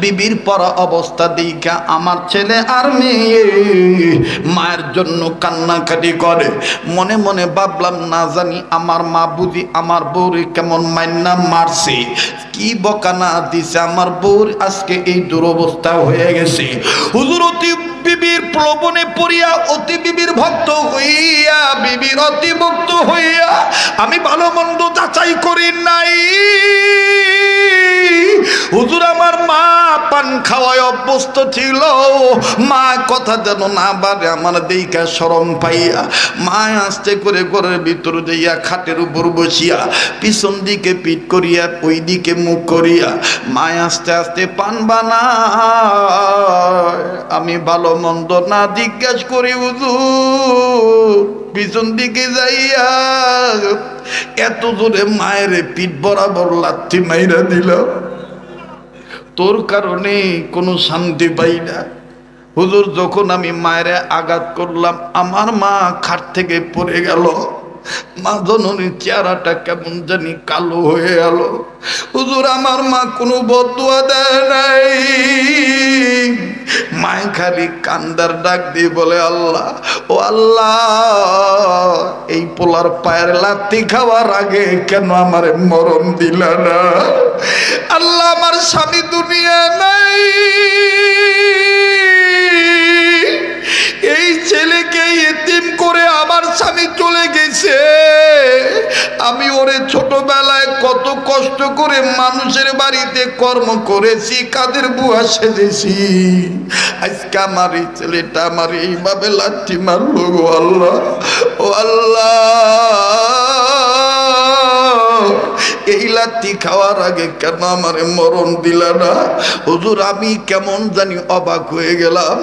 বিবির পরা অবস্থা দেখা আমার ছেলে আর মেয়ে মায়ের জন্য কান্নাকাটি করে। মনে মনে ভাবলাম না জানি আমার মা বুঝি আমার বউরে কেমন মাইন্না মারছে, কি বকানা দিছে আমার বউর আজকে এই দুরবস্থা হয়ে গেছে। হুজুর অতি বিবির প্রলোভনে পড়িয়া অতি বিবির ভক্ত হইয়া বিবির অতি ভক্ত হইয়া আমি ভালো মন্দ যাচাই করি নাই। হুজুর আমার মা পান খাওয়ায় অভ্যস্ত ছিল, মা কথা যেন না বাড়ে আমার দেইকা শরম পাইয়া মা আস্তে করে ঘরের ভিতর যাইয়া খাটের উপর বসিয়া পিছন দিকে পিঠ করিয়া ওই দিকে মুখ করিয়া মা আস্তে আস্তে পান বানায়। আমি ভালো মন্দ না জিজ্ঞাসা করি হুজুর পিছন দিকে যাইয়া এত জোরে মায়ের পিঠ বরাবর লাথি মাইরা দিল, তোর কারণে কোনো শান্তি পাই না। হুজুর যখন আমি মায়ের আঘাত করলাম, আমার মা খাট থেকে পড়ে গেল, মা জননীর চেহারাটা কেমন জানি কালো হয়ে গেল। হুজুর আমার মা কোনো বদুয়া দেয় নাই, মায় খালি কান্দার ডাক দিয়ে বলে, আল্লাহ ও আল্লাহ, এই পোলার পায়ের লাথি খাওয়ার আগে কেন আমার মরণ দিলা না? আল্লাহ আমার স্বামী দুনিয়া নাই, এই ছেলেকে এতিম করে আমার স্বামী চলে গেছে, আমি ওরে ছোটবেলায় কত কষ্ট করে মানুষের বাড়িতে কর্ম করেছি, কাদের বুয়া সেজেছি, আজকে আমার এই ছেলেটা আমার এইভাবে লাথি মারলো গো আল্লাহ, ও আল্লাহ, এই লাথি খাওয়ার আগে কেন আমার মরণ দিলা না? হুজুর আমি কেমন জানি অবাক হয়ে গেলাম,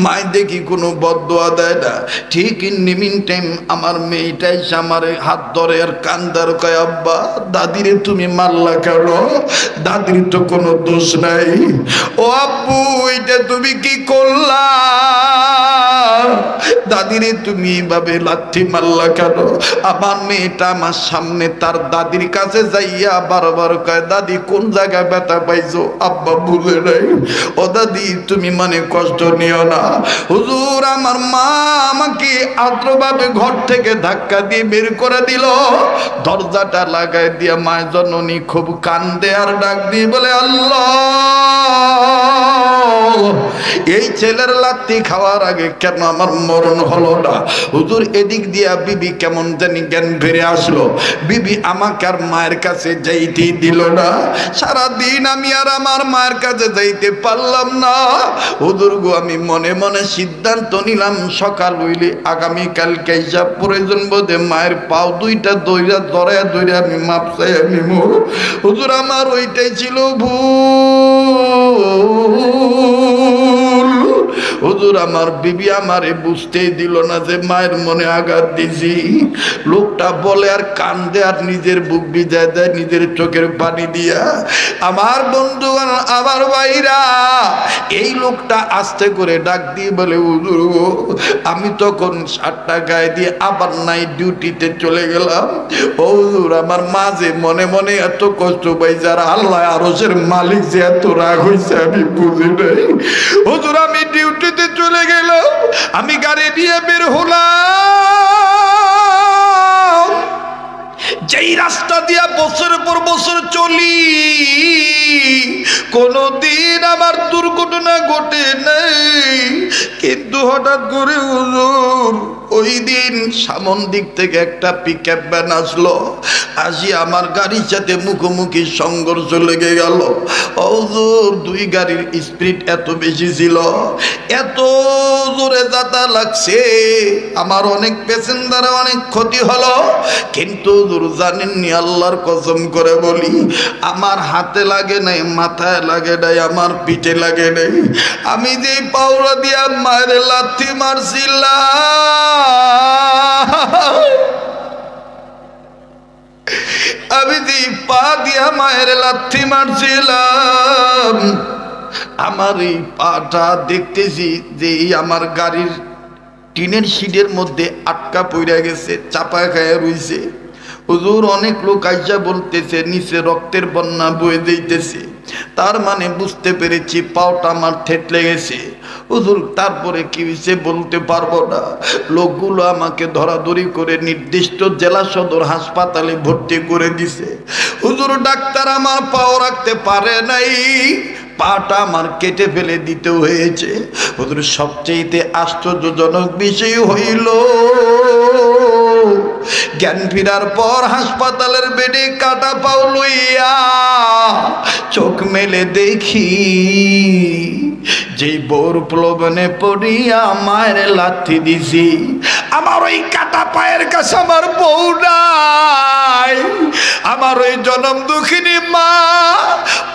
মায় দেখি কোনো বদদোয়া দেয় না। ঠিক ইন মিন টাইম আমার মেয়েটাই আমার হাত ধরে আর কান্দার কয়, আব্বা দাদিরে তুমি মারলা কেন? দাদির তো কোনো দোষ নাই। ও আব্বু এটা তুমি কি করলা? দাদিরে তুমি এইভাবে লাথি মারলা কেন? আমার মেয়েটা আমার সামনে তার দাদির কাছে যাইয়া বারবার কয়, দাদি কোন জায়গায় ব্যথা পাইছো? আব্বা ভুলে নাই। ও দাদি তুমি মানে কষ্ট নিও না। হুজুর আমার মা আমাকে আদ্রভাবে ঘর থেকে ধাক্কা দিয়ে বের করে দিল, দরজাটা লাগাই দিয়া মায়ের জননী খুব কান্দে আর ডাক দিয়ে বলে, আল্লাহ এই ছেলের লাথি খাওয়ার আগে কেন আমার মরণ হলো না? হুজুর এদিক দিয়া বিবি কেমন জানি জ্ঞান ফিরে আসলো, বিবি আমাকে আর মায়ের কাছে যাইতে দিল না। সারাদিন আমি আর আমার মায়ের কাছে যাইতে পারলাম না। হুজুর গো আমি মনে মনে সিদ্ধান্ত নিলাম, সকাল হইলে আগামীকালকে হিসাব প্রয়োজন বোধে মায়ের পাও দুইটা দইরা ধরায় ধরে আমি মাপ চাই আমি মোর। হুজুর আমার ওইটাই ছিল ভুল। হুজুর আমার বিবি আমারে বুঝতেই দিল না যে মায়ের মনে আঘাত দিছি। লোকটা বলে আর কান্দে আর নিজের বুক ভিজায় দেয় নিজের চোখের পানি দিয়া। আমার বন্ধুগণ আমার ভাইরা, এই লোকটা আস্তে করে ডাক দিয়ে বলে, হুজুর গো আমি তখন 7টা গায়ে দিয়ে আবার নাইট ডিউটিতে চলে গেলাম। ও হুজুর আমার মাঝে মনে মনে এত কষ্ট পাই, যারা আল্লাহ আরশের মালিক যে এত রাগ হয়েছে আমি বুঝি নাই। হুজুর আমি ডিউটিতে চলে গেলাম, আমি গাড়ি নিয়ে বের হলাম, যেই রাস্তা দিয়া বছরের পর বছর চলি কোনদিন আমার দুর্ঘটনা ঘটে নাই, কিন্তু হঠাৎ করে হুজুর ওই দিন সামন দিক থেকে একটা পিকআপ ভ্যান আসলো, আসি আমার গাড়ির সাথে মুখোমুখি সংঘর্ষ লেগে গেল। হুজুর দুই গাড়ির স্পিড এত বেশি ছিল, এত জোরে যাতা লাগছে, আমার অনেক প্যাসেঞ্জার অনেক ক্ষতি হলো। কিন্তু হুজুর জানেননি, আল্লাহর কসম করে বলি, আমার হাতে লাগে নাই, মাথায় লাগে নাই, আমার পিঠে লাগে নাই। আমি যে পাউরা দিয়া মায়ের লাথি মারছিলাম, আমি যে পা দিয়া মায়ের লাথি মারছিলাম, আমার এই পাটা দেখতেছি যে আমার গাড়ির টিনের শিটের মধ্যে আটকা পড়ে গেছে, চাপা খায়া রইছে। হুজুর অনেক লোক আইসা বলতেছে নিচে রক্তের বন্যা বয়ে যাইতেছে, তার মানে বুঝতে পেরেছি পাওটা আমার থেতলে গেছে। হুজুর তারপরে কি হয়েছে বলতে পারবো না। লোকগুলো আমাকে ধরাধরি করে নির্দিষ্ট জেলা সদর হাসপাতালে ভর্তি করে দিছে। হুজুর ডাক্তার আমার পাও রাখতে পারে নাই, পাটা আমার কেটে ফেলে দিতে হয়েছে। হুজুর সবচেয়ে আশ্চর্যজনক বিষয় হইল, জ্ঞান ফিরার পর হাসপাতালের বেডে কাটা পাও লইয়া চোখ মেলে দেখি যে বোর প্লবনে পড়িয়া মায়ের লাথি দিছি, আমার ওই কাটা পায়ের কাছে আমার বউ নাই। আমার ওই জনম দুঃখিনী মা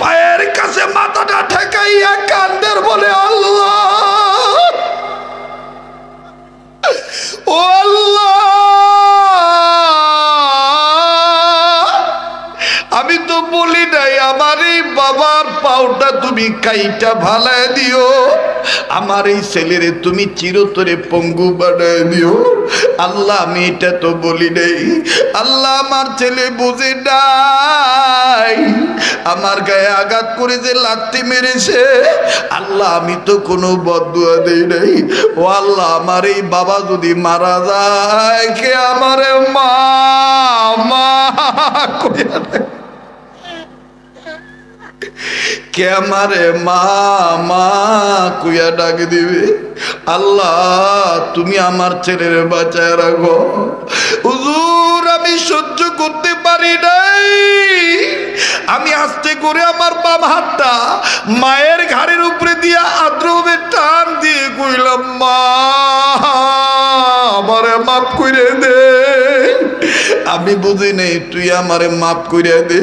পায়ের কাছে মাথাটা ঠেকাইয়া কান্দের বলে, আল্লাহ ও আল্লাহ কবরটা তুমি কাইটা ভালায় দিও, আমার এই ছেলেরে তুমি চিরতরে পঙ্গু বানায় দিও। আল্লাহ আমি এটা তো বলি নাই, আল্লাহ আমার ছেলে বুঝে নাই, আমার গায়ে আঘাত করে যে লাথি মেরেছে, আল্লাহ আমি তো কোনো বদদুয়া দেই নাই। ও আল্লাহ আমার এই বাবা যদি মারা যায়, কে আমারে মা মা কইয়া কে আমারে মা মা কুয়া ডাক দিবে। আল্লাহ তুমি আমার ছেলের বাঁচায় রাখো। হুজুর আমি সহ্য করতে পারি নাই, আমি আস্তে করে আমার বাম হাতটা মায়ের ঘাড়ের উপরে দিয়া আদ্রবে টান দিয়ে কইলাম, মা আমারে মাফ করে দে, আমি বুঝি নেই তুই আমারে মাফ করে দে।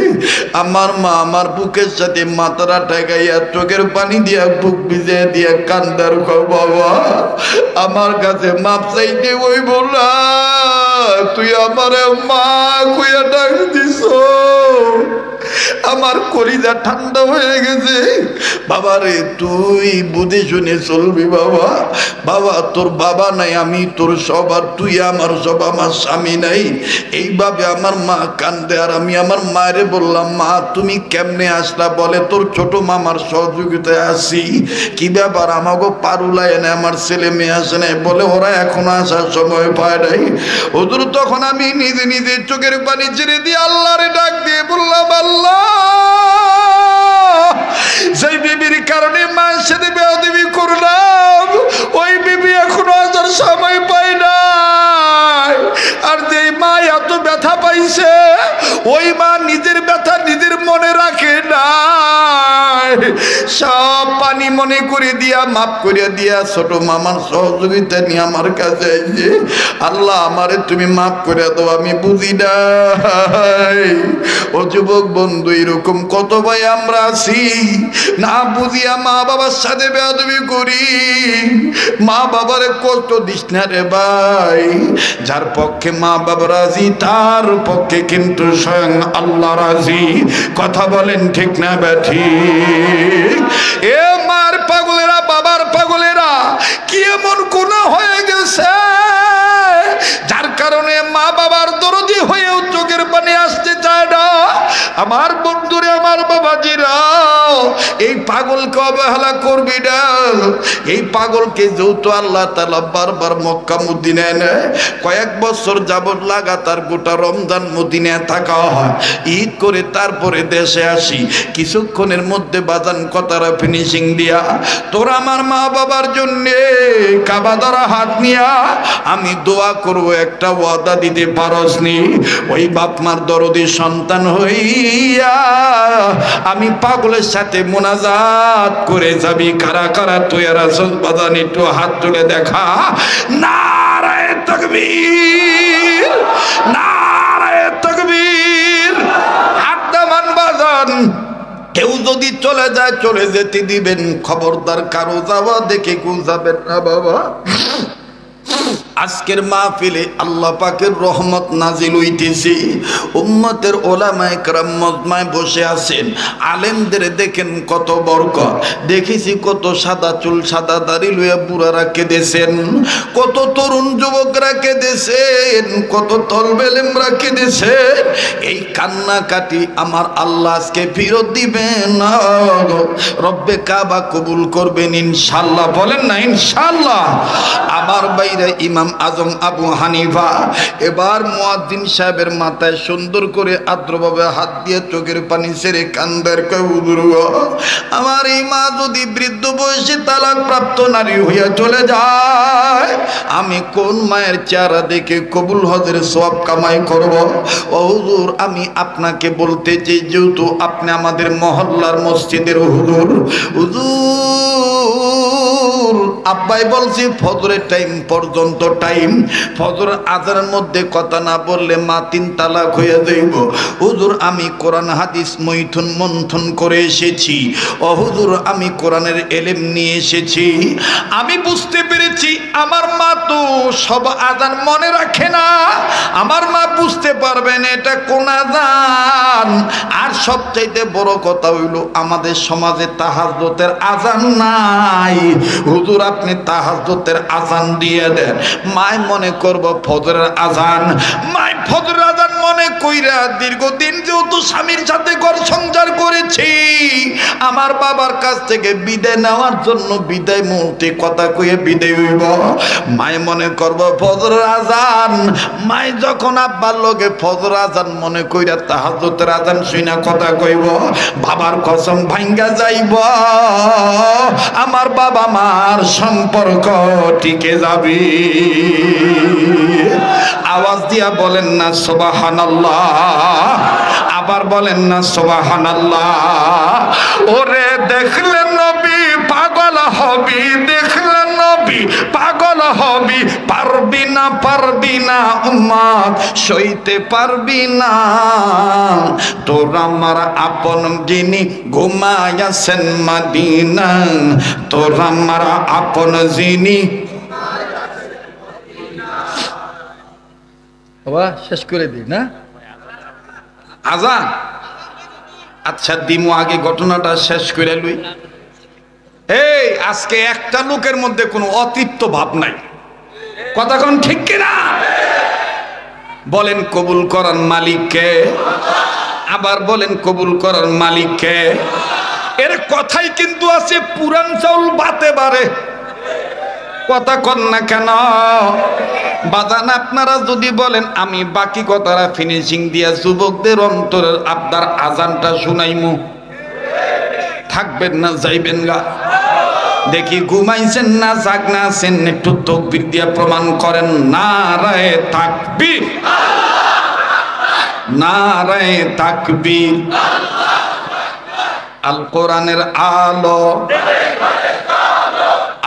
আমার মা আমার বুকের সাথে মাথাটা ঠেকাইয়া চোখের পানি দিয়া বুক ভিজে দিয়া কান্দার কও, বাবা আমার কাছে মাপ চাইতে ওই বলা, তুই আমারে মা কইয়া ডাক দিস। আমার কলিজা ঠান্ডা হয়ে গেছে। বাবা রে তুই বুঝে শুনে চলবি বাবা, বাবা তোর বাবা নাই আমি তোর সব, আর তুই আমার সব, আমার স্বামী নাই। এইভাবে আমার মা কান্দে, আর আমি আমার মায়েরে বললাম, মা তুমি কেমনে আসলা? বলে তোর ছোট মামার সহযোগিতায় আসি। কি ব্যাপার? আমাকে পারুলাই এনে আমার ছেলে মেয়ে আসে নাই, বলে ওরা এখনো আসার সময় পায় নাই। হুজুর তখন আমি নিজে নিজে চোখের পানি ছেড়ে দিয়ে আল্লাহরে ডাক দিয়ে বললাম, আল্লাহ সেই বিবির কারণে মায়ের সাথে বেয়াদবি করলাম, ওই বিবি এখনো আসার সময় পায় নাই। আর যে মা এত ব্যথা পাইছে, ওই মা নিজের ব্যথা নিজের মনে রাখে নাই, সব পানি মনে করে দিয়া মাফ করে দিয়া ছোট মামার সহযোগিতা নিয়ে আমার কাছে আইছে। আল্লাহ আমারে তুমি মাফ করে দাও, আমি বুঝি নাই। ও যুবক বন্ধু এরকম কত ভাই আমরা আছি, না বুঝিয়া মা বাবার সাথে বেয়াদবি করি, মা বাবারে কষ্ট দিস না রে ভাই। যার পক্ষে মা বাবা রাজি, তার পক্ষে কিন্তু স্বয়ং আল্লাহ রাজি। কথা বলেন ঠিক না ব্যাঠিক? এ মার পাগলেরা, বাবার পাগলেরা, কি এমন গুনাহ হয়ে গেছে যার কারণে মা বাবার দরদি হয়েও চোখের পানি আসতে চায় না? আমার বন্ধুরে, আমার বাবাজিরা, এই পাগলকে অবহেলা করবি না। এই পাগলকে যেহেতু আল্লাহ তাআলা বারবার মক্কা মদিনায় নেয়, কয়েক বছর যাবত লাগাতার গোটা রমজান মদিনায় থাকা হয়, ঈদ করে তারপরে দেশে আসি, কিছুক্ষণের মধ্যে বাজান কথারা ফিনিশিং দিয়া তোর আমার মা বাবার জন্যে কাবা ধরা হাত নিয়া আমি দোয়া করবো, একটা ওয়াদা দিতে পারস নি? ওই বাপ মার দরদি সন্তান হইয়া আমি পাগলের সাথে মোনাজাত করে যাবি। কারা কারা তুই আর আসল বাজান একটু হাত তুলে দেখা। নারায়ে তাকবীর, নারায়ে তাকবীর। হাত দামান বাজান। কেউ যদি চলে যায় চলে যেতে দিবেন, খবরদার কারো যাওয়া দেখে কেউ যাবেন না বাবা। আজকের মাহফিলে আল্লাহ পাকের রহমত নাজিল হইতেছে। উম্মতের ওলামায়ে কেরাম মজমায় বসে আছেন, আলেমদের দেখেন কত বরকত। দেখেছি কত সাদা চুল সাদা দাড়ি লইয়া বুড়ারা কেঁদেছেন, কত তরুণ যুবকরা কেঁদেছেন, কত তলবেলেমরা কেঁদেছেন। এই কান্নাকাটি আমার আল্লাহ আজকে ফেরত দিবেন, রব্বে কাবা কবুল করবেন ইনশাআল্লাহ। বলেন না ইনশাআল্লাহ? আমার বাইরে ইমাম আজম আবু হানিফা এবার মুয়াজ্জিন সাহেবের মাথায় সুন্দর করে আদ্রভাবে হাত দিয়ে চোখের পানি ছেড়ে কান্দার কয়, হুজুর আমার এই মা যদি বৃদ্ধ বয়সে তালাক প্রাপ্ত নারী হইয়া চলে যায়, আমি কোন মায়ের চেহারা দেখে কবুল হজের সওয়াব কামাই করব? ও হুজুর আমি আপনাকে বলতে চাই, যেহেতু আপনি আমাদের মহল্লার মসজিদের হুজুর, হুজুর আব্বাই বলছি ফজরের টাইম পর্যন্ত টাইম। ফজর আজানের মধ্যে কথা না বললে মা 3 তালাক হয়ে যাইব। হুজুর আমি কোরআন হাদিস মৈথুন মন্থন করে এসেছি। ও হুজুর আমি কোরআনের এলেম নিয়ে এসেছি। আমি বুঝতে পেরেছি আমার মা তো সব আজান মনে রাখে না। আমার মা বুঝতে পারবেন এটা কোন আজান। আর সবচাইতে বড় কথা হইল আমাদের সমাজে তাহাজ্জুদের আজান নাই। হুজুর আপনি তাহাজ্জুদের আজান দিয়ে দেন। মায় মনে করব ফজরের আজান। মায় ফজরের আজান মনে কইরা দীর্ঘদিন যেহেতু স্বামীর সাথে ঘর সংসার করেছি, আমার বাবার কাছ থেকে বিদায় নেওয়ার জন্য বিদায় মুহূর্তে কথা কইয়ে বিদায় হইব। মায় মনে করব ফজরের আজান। মায় যখন আব্বার লগে ফজর আজান মনে কইরা তাহাজ্জুদের আজান শুইনা কথা কইব, বাবার কসম ভাঙ্গা যাইব। আমার বাবা মার সম্পর্ক টিকে যাবে। আওয়াজ দিয়া বলেন না সুবহানাল্লাহ। আবার বলেন না সুবহানাল্লাহ। ওরে দেখলে নবী পাগল হবি, দেখলে নবী পাগল হবি। পারবি না উম্মত সইতে পারবি না। তোর আমার আপন যিনি ঘুমায়াছেন মদিনা, তোর আমার আপন যিনি। বাবা শেষ করে দিই না আজান। আচ্ছা দিমু আগে ঘটনাটা শেষ করে লই। এই আজকে একটা লোকের মধ্যে কোনো অতৃপ্ত ভাব নাই। কথা কোন ঠিক কিনা? বলেন কবুল করার মালিককে। আবার বলেন কবুল করার মালিককে। এর কথাই কিন্তু আছে পুরান চাউল বাতে বারে। কথা কন না কেন বাজান? আপনারা যদি বলেন আমি বাকি কথাটা ফিনিশিং দিয়া যুবকদের অন্তরের আবদার আজানটা শুনাইমু, থাকবেন না যাইবেন গা? দেখি ঘুমাইছেন না জাগনা আছেন, একটু তাকবীর দিয়া প্রমাণ করেন। নারায়ে তাকবীর, নারায়ে তাকবীর। আল কোরআনের আলো,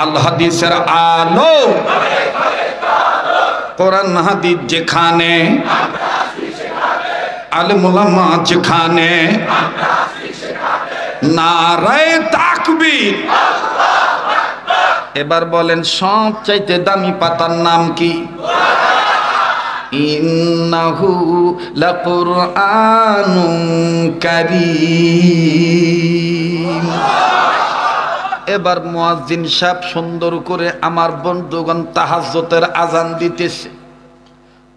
আল হাদিসের আলো। কোরআন হাদিস যেখানে, আলেম ওলামা যেখানে, নারায়ে তাকবীর। এবার বলেন সবচাইতে দামি পাতার নাম কি? ইন্নাহু লাকুরআনুন কারীম। এবার মুয়াজ্জিন সাহেব সুন্দর করে আমার বন্ধুগণ তাহাজ্জুদের আজান দিতেছে।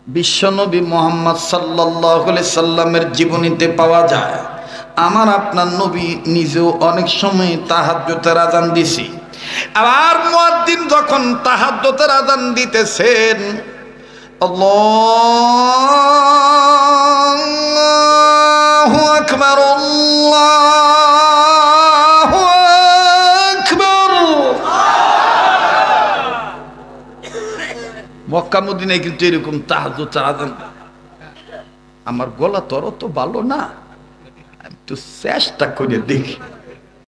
বিশ্বনবী মুহাম্মদ সাল্লাল্লাহু আলাইহি সাল্লামের জীবনীতে পাওয়া যায় আমার আপনার নবী নিজেও অনেক সময় তাহাজ্জুদের আজান দিছি। আবার মুয়াজ্জিন যখন তাহাজ্জুদের আজান দিতেছেন, আল্লাহু আকবার, আল্লাহু আকবার। মক্কা মদিনায় কিন্তু এরকম তাহাজ্জুদের আজান। আমার গলা তোর তো ভালো না, আমি একটু চেষ্টা করে দেখি।